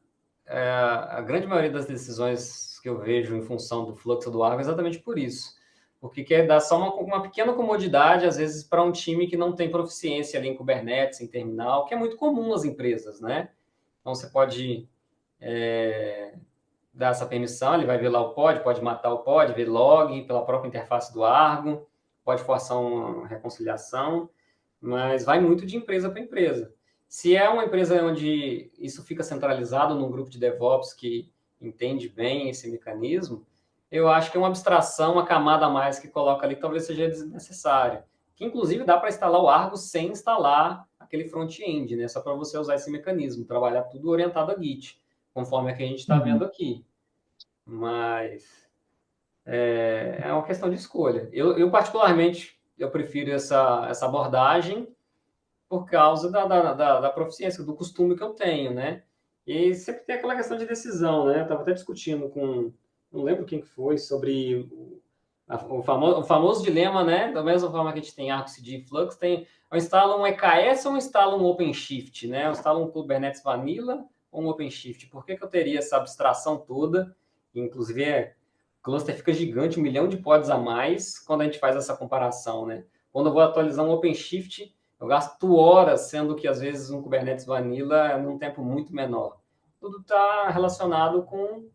A grande maioria das decisões que eu vejo em função do fluxo do Argo é exatamente por isso. Porque quer dar só uma pequena comodidade, às vezes, para um time que não tem proficiência ali em Kubernetes, em terminal, que é muito comum nas empresas, né? Então, você pode dar essa permissão, ele vai ver lá o pod, pode matar o pod, ver log pela própria interface do Argo, pode forçar uma reconciliação, mas vai muito de empresa para empresa. Se é uma empresa onde isso fica centralizado num grupo de DevOps que entende bem esse mecanismo, eu acho que é uma abstração, uma camada a mais que coloca ali que talvez seja desnecessária. Que inclusive dá para instalar o Argo sem instalar aquele front-end, né? Só para você usar esse mecanismo, trabalhar tudo orientado a Git, conforme a que a gente está Uhum. vendo aqui. Mas é uma questão de escolha. Eu particularmente, eu prefiro essa abordagem por causa da proficiência, do costume que eu tenho, né? E sempre tem aquela questão de decisão, né? Eu estava até discutindo com, não lembro quem que foi, sobre o famoso dilema, né? Da mesma forma que a gente tem Arco CD e Flux, tem, eu instalo um EKS ou eu instalo um OpenShift, né? Eu instalo um Kubernetes Vanilla ou um OpenShift. Por que que eu teria essa abstração toda? Inclusive, o cluster fica gigante, 1 milhão de pods a mais quando a gente faz essa comparação, né? Quando eu vou atualizar um OpenShift, eu gasto horas, sendo que às vezes um Kubernetes Vanilla é num tempo muito menor. Tudo está relacionado com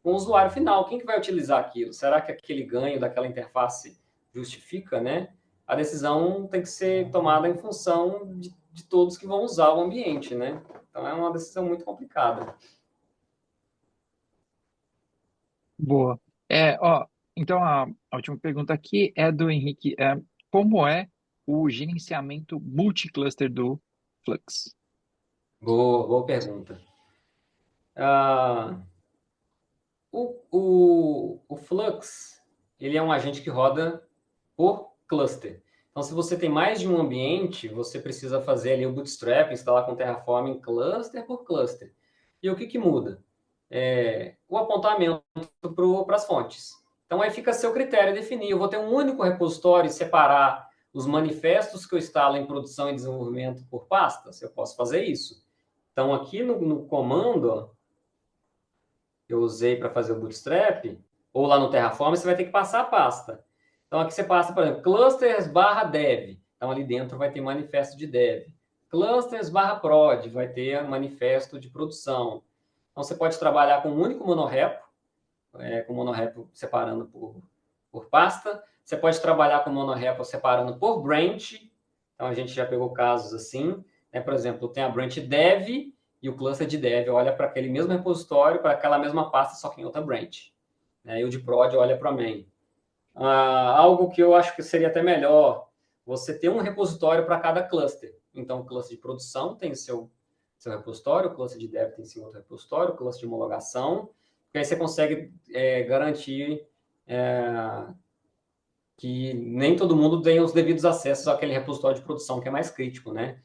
o usuário final. Quem que vai utilizar aquilo? Será que aquele ganho daquela interface justifica, né? A decisão tem que ser tomada em função de todos que vão usar o ambiente, né? Então é uma decisão muito complicada. Boa. Então a última pergunta aqui é do Henrique. Como é o gerenciamento multicluster do Flux? Boa pergunta. Ah, o Flux, ele é um agente que roda por cluster. Então, se você tem mais de um ambiente, você precisa fazer ali o bootstrap, instalar com Terraform cluster por cluster. E o que, que muda? O apontamento para as fontes. Então, aí fica a seu critério definir. Eu vou ter um único repositório e separar os manifestos que eu instalo em produção e desenvolvimento por pastas? Eu posso fazer isso. Então, aqui no comando, ó, que eu usei para fazer o bootstrap, ou lá no Terraform, você vai ter que passar a pasta. Então, aqui você passa, por exemplo, clusters barra dev. Então, ali dentro vai ter manifesto de dev. Clusters barra prod, vai ter manifesto de produção. Então, você pode trabalhar com um único monorepo, com monorepo separando por pasta. Você pode trabalhar com monorepo separando por branch. Então, a gente já pegou casos assim. Né? Por exemplo, tem a branch dev e o cluster de dev olha para aquele mesmo repositório, para aquela mesma pasta, só que em outra branch. Né? E o de prod olha para main. Algo que eu acho que seria até melhor, você ter um repositório para cada cluster. Então, o cluster de produção tem seu repositório, o cluster de dev tem seu outro repositório, o cluster de homologação, porque aí você consegue garantir que nem todo mundo tem os devidos acessos àquele repositório de produção que é mais crítico, né?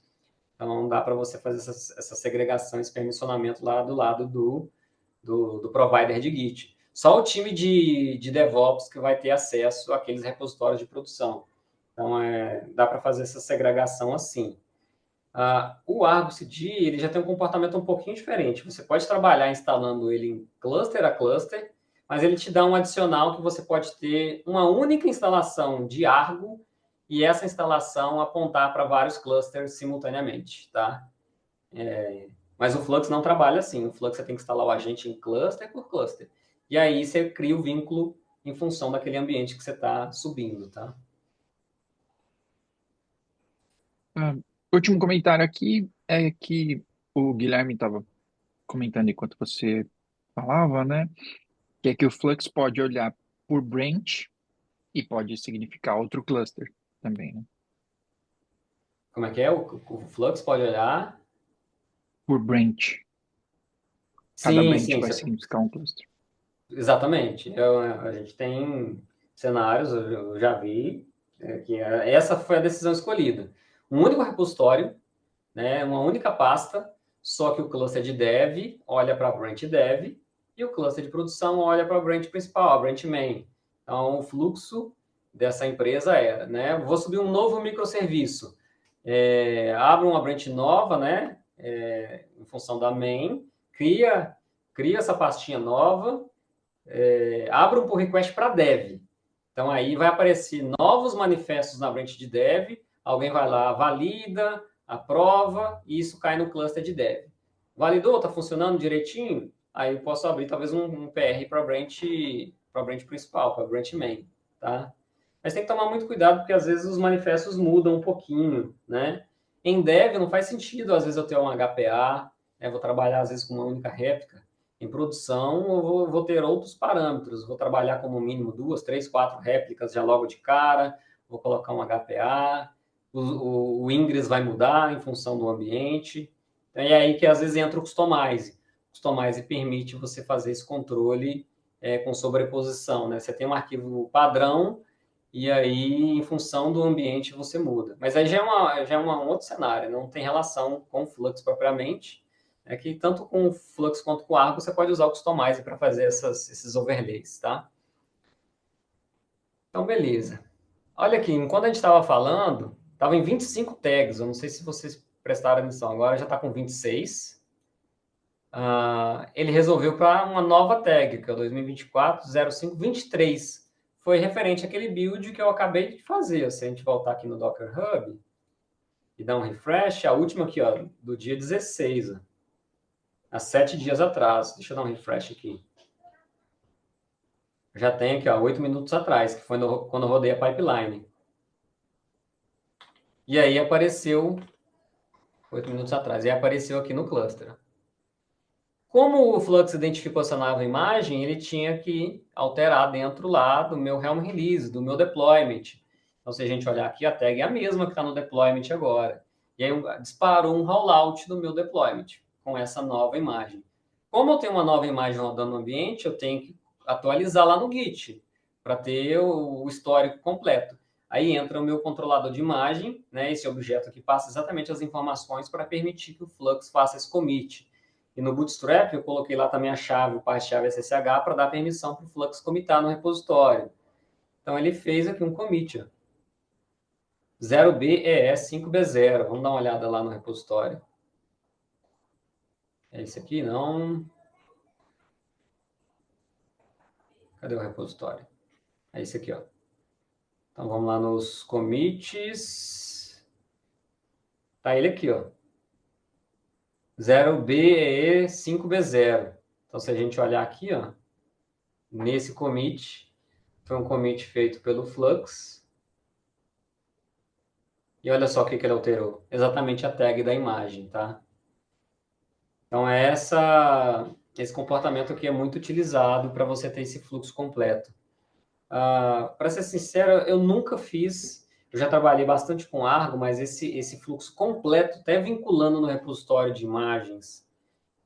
Então, dá para você fazer essa segregação, esse permissionamento lá do lado do provider de Git. Só o time de DevOps que vai ter acesso àqueles repositórios de produção. Então, dá para fazer essa segregação assim. O Argo CD ele já tem um comportamento um pouquinho diferente. Você pode trabalhar instalando ele em cluster a cluster, mas ele te dá um adicional que você pode ter uma única instalação de Argo e essa instalação apontar para vários clusters simultaneamente, tá? Mas o Flux não trabalha assim. O Flux você tem que instalar o agente em cluster por cluster. E aí você cria o vínculo em função daquele ambiente que você está subindo, tá? Ah, último comentário aqui é que o Guilherme estava comentando enquanto você falava, né? Que é que o Flux pode olhar por branch e pode significar outro cluster também, né? Como é que é? O Flux pode olhar. Por branch. Cada Sim, branch sim, vai significar um cluster. exatamente. A gente tem cenários, eu já vi, essa foi a decisão escolhida. Um único repositório, né, uma única pasta, só que o cluster de dev olha para a branch dev e o cluster de produção olha para a branch principal, a branch main. Então, o fluxo dessa empresa era, né, vou subir um novo microserviço, abro uma branch nova, né, em função da main, cria essa pastinha nova, abra um pull request para dev. Então, aí vai aparecer novos manifestos na branch de dev, alguém vai lá, valida, aprova, e isso cai no cluster de dev. Validou? Está funcionando direitinho? Aí eu posso abrir talvez um PR para a branch principal, para a branch main, tá? Mas tem que tomar muito cuidado, porque às vezes os manifestos mudam um pouquinho, né? Em dev não faz sentido, às vezes, eu ter um HPA, né? Vou trabalhar às vezes com uma única réplica. Em produção, eu vou ter outros parâmetros. Vou trabalhar como mínimo 2, 3, 4 réplicas já logo de cara. Vou colocar um HPA. O Ingress vai mudar em função do ambiente. Então, é aí que às vezes entra o Customize. O Customize permite você fazer esse controle com sobreposição, né? Você tem um arquivo padrão e aí, em função do ambiente, você muda. Mas aí já é um outro cenário, não tem relação com o Flux propriamente. É que tanto com o Flux quanto com o Argo, você pode usar o Customize para fazer esses overlays, tá? Então, beleza. Olha aqui, enquanto a gente estava falando, estava em 25 tags, eu não sei se vocês prestaram atenção, agora já está com 26. Ele resolveu para uma nova tag, que é o 2024-05-23. Foi referente àquele build que eu acabei de fazer. Se a gente voltar aqui no Docker Hub e dar um refresh, a última aqui, ó, do dia 16, ó, há 7 dias atrás. Deixa eu dar um refresh aqui. Já tem aqui, ó, 8 minutos atrás, que foi quando eu rodei a pipeline. E aí apareceu, 8 minutos atrás, e apareceu aqui no cluster. Como o Flux identificou essa nova imagem, ele tinha que alterar dentro lá do meu Helm Release, do meu deployment. Então, se a gente olhar aqui, a tag é a mesma que está no deployment agora. E aí disparou um rollout do meu deployment com essa nova imagem. Como eu tenho uma nova imagem rodando no ambiente, eu tenho que atualizar lá no Git para ter o histórico completo. Aí entra o meu controlador de imagem, né, esse objeto que passa exatamente as informações para permitir que o Flux faça esse commit. E no Bootstrap eu coloquei lá também a chave, o par-chave SSH, para dar permissão para o Flux commitar no repositório. Então ele fez aqui um commit, ó. 0BEE5B0. Vamos dar uma olhada lá no repositório. É esse aqui? Não. Cadê o repositório? É esse aqui, ó. Então vamos lá nos commits. Tá ele aqui, ó. 0BEE5B0. Então se a gente olhar aqui, ó, nesse commit, foi um commit feito pelo Flux. E olha só o que ele alterou. Exatamente a tag da imagem, tá? Então, esse comportamento aqui é muito utilizado para você ter esse fluxo completo. Para ser sincero, eu nunca fiz, eu já trabalhei bastante com Argo, mas esse fluxo completo, até vinculando no repositório de imagens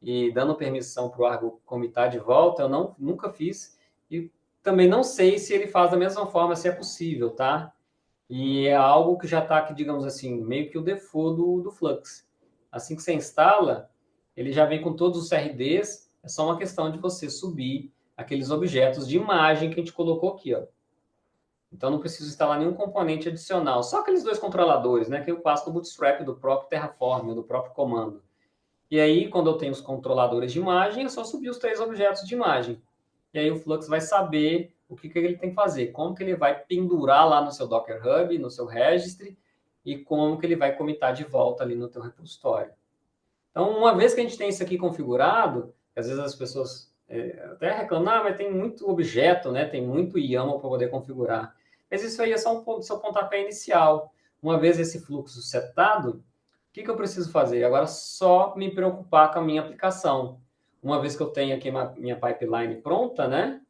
e dando permissão para o Argo commitar de volta, eu nunca fiz. E também não sei se ele faz da mesma forma, se é possível, tá? E é algo que já está aqui, digamos assim, meio que o default do Flux. Assim que você instala, ele já vem com todos os CRDs, é só uma questão de você subir aqueles objetos de imagem que a gente colocou aqui, ó. Então não preciso instalar nenhum componente adicional, só aqueles dois controladores, né, que eu passo do Bootstrap, do próprio Terraform, do próprio comando. E aí, quando eu tenho os controladores de imagem, é só subir os 3 objetos de imagem. E aí o Flux vai saber o que ele tem que fazer, como que ele vai pendurar lá no seu Docker Hub, no seu registry, e como que ele vai commitar de volta ali no teu repositório. Então, uma vez que a gente tem isso aqui configurado, às vezes as pessoas até reclamam, mas tem muito objeto, né? Tem muito YAML para poder configurar. Mas isso aí é só um seu pontapé inicial. Uma vez esse fluxo setado, o que eu preciso fazer? Agora, só me preocupar com a minha aplicação. Uma vez que eu tenho aqui minha pipeline pronta, né?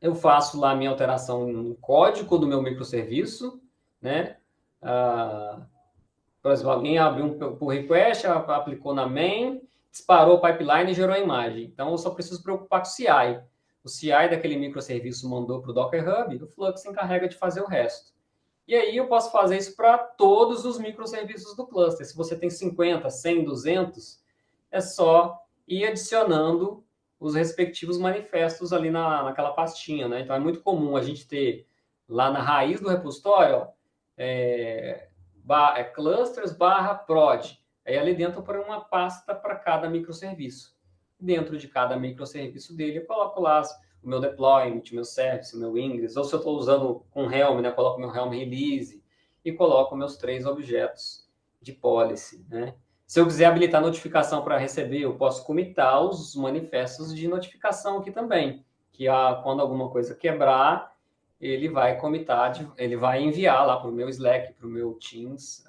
Eu faço lá a minha alteração no código do meu microserviço, né? Por exemplo, alguém abriu um pull request, aplicou na main, disparou o pipeline e gerou a imagem. Então, eu só preciso preocupar com o CI. O CI daquele microserviço mandou para o Docker Hub, o Flux se encarrega de fazer o resto. E aí eu posso fazer isso para todos os microserviços do cluster. Se você tem 50, 100, 200, é só ir adicionando os respectivos manifestos ali naquela pastinha, né? Então, é muito comum a gente ter lá na raiz do repositório, clusters/prod. Aí ali dentro eu ponho uma pasta para cada microserviço. Dentro de cada microserviço dele, eu coloco lá o meu deployment, o meu service, o meu ingress, ou se eu estou usando com Helm, né, eu coloco meu Helm release e coloco meus 3 objetos de policy, né? Se eu quiser habilitar notificação para receber, eu posso commitar os manifestos de notificação aqui também, que quando alguma coisa quebrar, ele vai commitar, ele vai enviar lá para o meu Slack, para o meu Teams,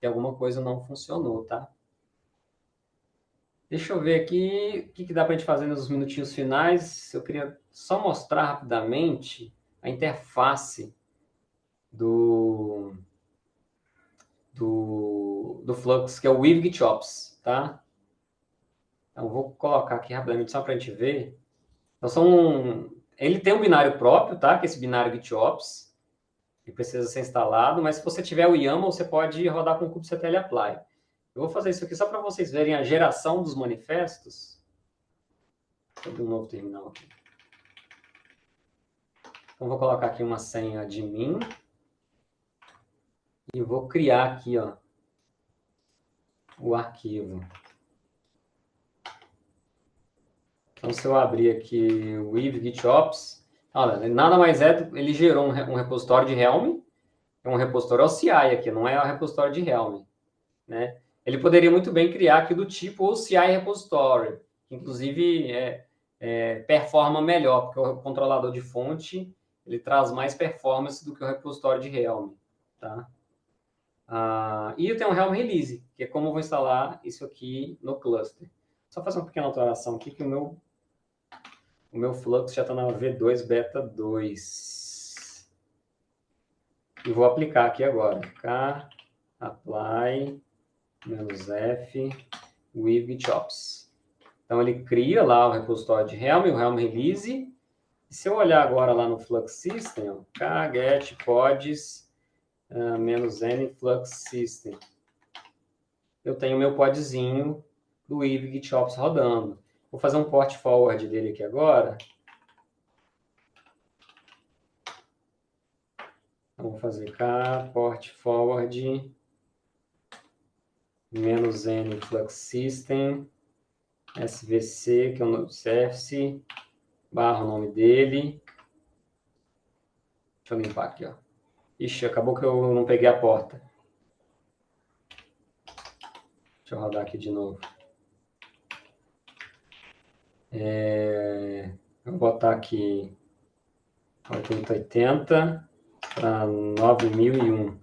que alguma coisa não funcionou, tá? Deixa eu ver aqui o que dá para a gente fazer nos minutinhos finais. Eu queria só mostrar rapidamente a interface do Flux, que é o with GitOps, tá? Então, vou colocar aqui rapidamente só para a gente ver. Então, ele tem um binário próprio, tá? Que é esse binário GitOps, que precisa ser instalado, mas se você tiver o YAML, você pode rodar com o kubectl apply. Eu vou fazer isso aqui só para vocês verem a geração dos manifestos. Deixa eu abrir um novo terminal aqui. Então, vou colocar aqui uma senha admin. E vou criar aqui, ó, o arquivo. Então, se eu abrir aqui o with GitOps, olha, nada mais é, ele gerou um repositório de Helm, é um repositório OCI aqui, não é um repositório de Helm, né? Ele poderia muito bem criar aqui do tipo OCI Repository, que inclusive performa melhor, porque o controlador de fonte, ele traz mais performance do que o repositório de Helm, tá? E eu tenho um Helm Release, que é como eu vou instalar isso aqui no cluster. Só fazer uma pequena alteração aqui, que o meu Flux já está na V2 Beta 2. E vou aplicar aqui agora. K, apply, -f, with GitOps. Então, ele cria lá o repositório de Helm, o Helm Release. E se eu olhar agora lá no Flux System, ó, kget pods, -n Flux System. Eu tenho meu podzinho do with GitOps rodando. Vou fazer um port forward dele aqui agora. Então, vou fazer k port forward -n Flux System svc, que é o nome do service, barra o nome dele. Deixa eu limpar aqui, ó. Ixi, acabou que eu não peguei a porta. Deixa eu rodar aqui de novo. Vou botar aqui 8080 para 9001.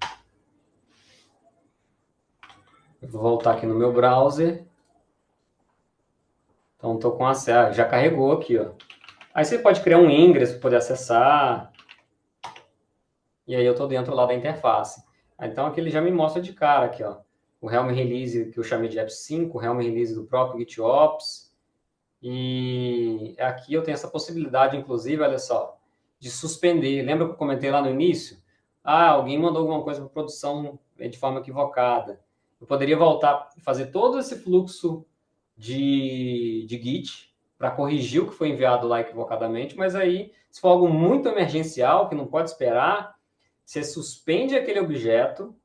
Eu vou voltar aqui no meu browser. Então, estou com acesso. Já carregou aqui, ó. Aí você pode criar um ingress para poder acessar. E aí eu estou dentro lá da interface. Então, aqui ele já me mostra de cara aqui, ó. O Helm Release que eu chamei de App5, o Helm Release do próprio GitOps. E aqui eu tenho essa possibilidade, inclusive, olha só, de suspender. Lembra que eu comentei lá no início? Alguém mandou alguma coisa para produção de forma equivocada. Eu poderia voltar e fazer todo esse fluxo de Git para corrigir o que foi enviado lá equivocadamente, mas aí, se for algo muito emergencial, que não pode esperar, você suspende aquele objeto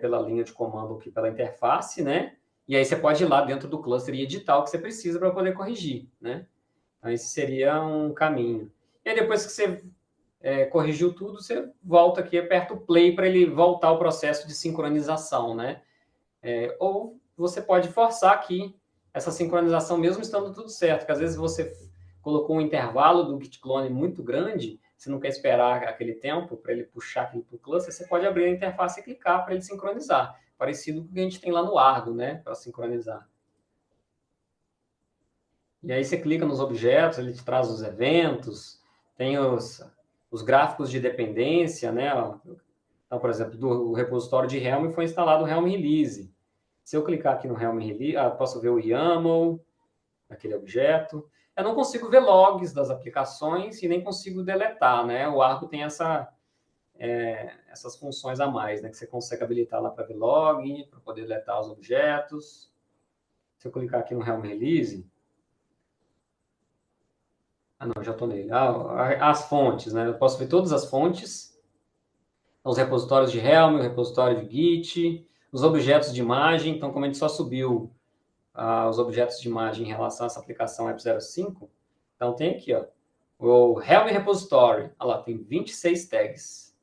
pela linha de comando aqui, pela interface, né? E aí você pode ir lá dentro do cluster e editar o que você precisa para poder corrigir, né? Então, esse seria um caminho. E aí, depois que você corrigiu tudo, você volta aqui, aperta o play para ele voltar ao processo de sincronização, né? Ou você pode forçar aqui essa sincronização mesmo estando tudo certo, porque às vezes você colocou um intervalo do git clone muito grande, você não quer esperar aquele tempo para ele puxar aquilo para o cluster, você pode abrir a interface e clicar para ele sincronizar, parecido com o que a gente tem lá no Argo, né, para sincronizar. E aí você clica nos objetos, ele te traz os eventos, tem os gráficos de dependência, né? Então, por exemplo, do repositório de Helm foi instalado o Helm Release. Se eu clicar aqui no Helm Release, posso ver o YAML, aquele objeto. Eu não consigo ver logs das aplicações e nem consigo deletar, né? O Argo tem essas funções a mais, né? Que você consegue habilitar lá para ver log, para poder deletar os objetos. Se eu clicar aqui no Helm Release, não, já estou nele. As fontes, né? Eu posso ver todas as fontes, os repositórios de Helm, o repositório de Git, os objetos de imagem. Então, como a gente só subiu os objetos de imagem em relação a essa aplicação App05, então tem aqui, ó, o Helm Repository. Olha lá, tem 26 tags.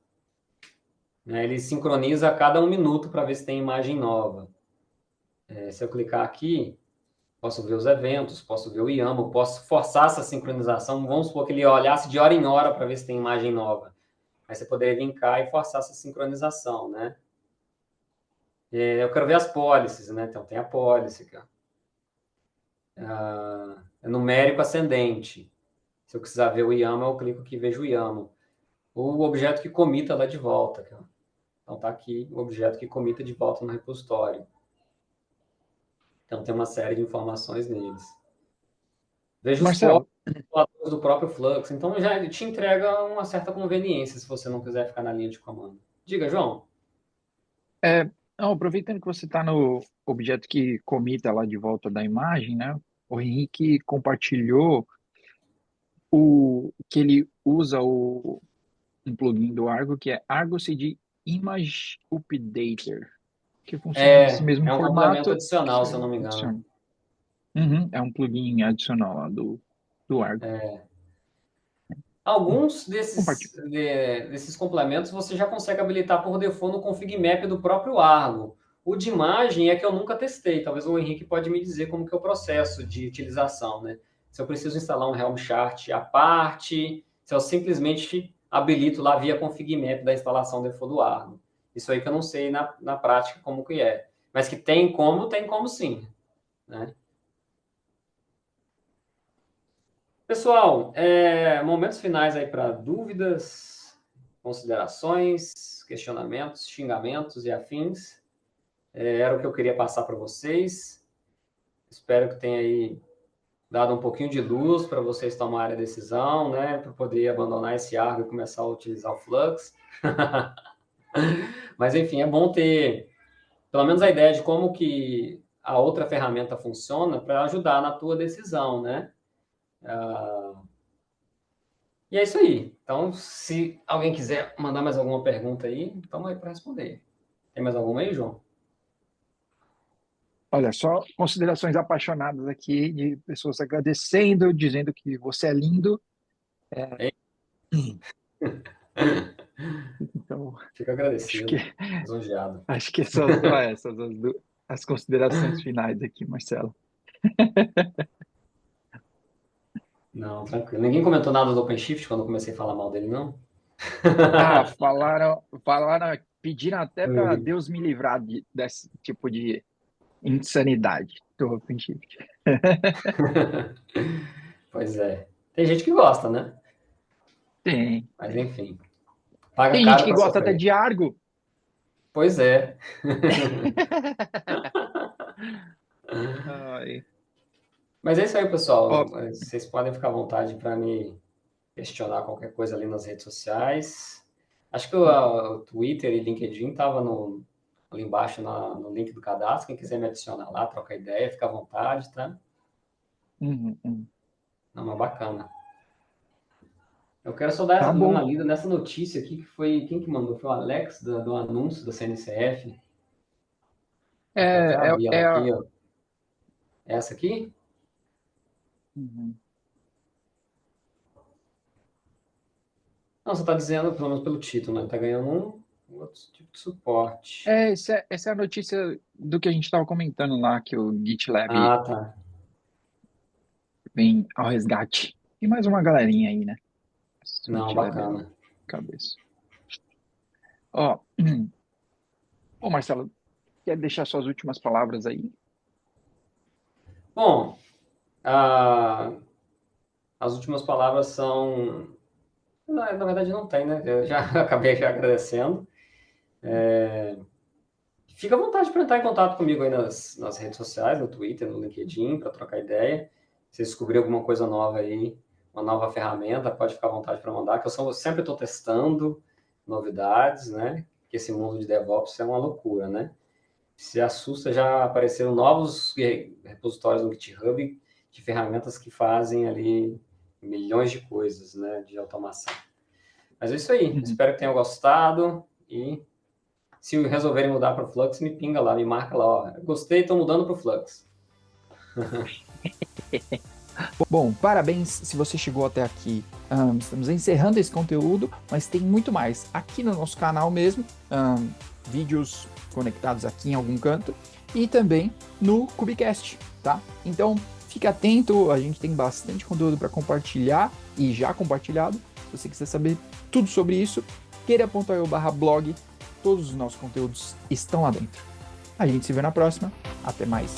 Ele sincroniza a cada 1 minuto para ver se tem imagem nova. Se eu clicar aqui, posso ver os eventos, posso ver o YAML, posso forçar essa sincronização. Vamos supor que ele olhasse de hora em hora para ver se tem imagem nova. Aí você poderia vir cá e forçar essa sincronização, né? Eu quero ver as policies, né? Então tem a policy aqui, ó. Numérico ascendente. Se eu precisar ver o YAML, eu clico aqui e vejo o YAML. O objeto que comita lá de volta. Aqui, ó. Então tá aqui o objeto que comita de volta no repositório. Então tem uma série de informações neles. Veja os Marcelo, policies do próprio Flux. Então já te entrega uma certa conveniência se você não quiser ficar na linha de comando. Diga, João. não, aproveitando que você está no objeto que comita lá de volta da imagem, né? O Henrique compartilhou que ele usa um plugin do Argo que é Argo CD Image Updater, que funciona desse mesmo É um complemento formato que adicional, se eu você não me engano. adiciona. É um plugin adicional lá do Argo. Alguns Compartilha. desses complementos você já consegue habilitar por default no config map do próprio Argo. O de imagem é que eu nunca testei. Talvez o Henrique pode me dizer como que é o processo de utilização, né? Se eu preciso instalar um Helm chart à parte, se eu simplesmente habilito lá via config map da instalação default do Argo. Isso aí que eu não sei na prática como que é. Mas que tem como sim, né? Pessoal, momentos finais aí para dúvidas, considerações, questionamentos, xingamentos e afins. Era o que eu queria passar para vocês. Espero que tenha aí dado um pouquinho de luz para vocês tomarem a decisão, né, para poder abandonar esse Argo e começar a utilizar o Flux. Mas, enfim, é bom ter pelo menos a ideia de como que a outra ferramenta funciona para ajudar na tua decisão, né? E é isso aí. Então, se alguém quiser mandar mais alguma pergunta aí, estamos aí para responder. Tem mais alguma aí, João? Olha, só considerações apaixonadas aqui de pessoas agradecendo, dizendo que você é lindo. É. Então, Fico acho que agradecido, lisonjeado. acho que só essas as considerações finais aqui, Marcelo. Não, tranquilo. Ninguém comentou nada do OpenShift quando eu comecei a falar mal dele, não? Ah, pediram até para Deus me livrar desse tipo de insanidade do OpenShift. Pois é. Tem gente que gosta, né? Tem, Mas tem. enfim. Paga Tem gente caro que para gosta até sofrer. de Argo. Pois é. Ai. Mas é isso aí, Ó, pessoal. Vocês podem ficar à vontade para me questionar qualquer coisa ali nas redes sociais. Acho que o Twitter e LinkedIn estavam ali embaixo no link do cadastro. Quem quiser me adicionar lá, trocar ideia, fica à vontade, tá? uhum, uhum. Não, mas bacana. Eu quero só dar Tá uma bom. lida nessa notícia aqui, que foi quem que mandou? Foi o Alex, do anúncio da CNCF. Deixa eu até É, abrir ela aqui, ó. Essa aqui? uhum. Não, você está dizendo, pelo menos pelo título, né? Está ganhando um outro tipo de suporte. Essa é a notícia do que a gente estava comentando lá, que o GitLab Ah, tá. vem ao resgate. E mais uma galerinha aí, né? O Não, GitLab é a bacana. cabeça. Ó, ô Marcelo, quer deixar suas últimas palavras aí? Bom, a- as últimas palavras são... Na verdade, não tem, né? Eu já acabei já agradecendo. Fica à vontade para entrar em contato comigo aí nas redes sociais, no Twitter, no LinkedIn, para trocar ideia. Se descobrir alguma coisa nova aí, uma nova ferramenta, pode ficar à vontade para mandar, que eu sempre estou testando novidades, né? Que esse mundo de DevOps é uma loucura, né? Se assusta, já apareceram novos repositórios no GitHub de ferramentas que fazem ali milhões de coisas, né, de automação. Mas é isso aí. Uhum. Espero que tenham gostado e se resolverem mudar para o Flux, me pinga lá, me marca lá, ó. Gostei, estou mudando para o Flux. Bom, parabéns se você chegou até aqui. Estamos encerrando esse conteúdo, mas tem muito mais aqui no nosso canal mesmo. Vídeos conectados aqui em algum canto e também no Kubecast, tá? Então, fique atento, a gente tem bastante conteúdo para compartilhar e já compartilhado. Se você quiser saber tudo sobre isso, queira.io/blog, todos os nossos conteúdos estão lá dentro. A gente se vê na próxima. Até mais.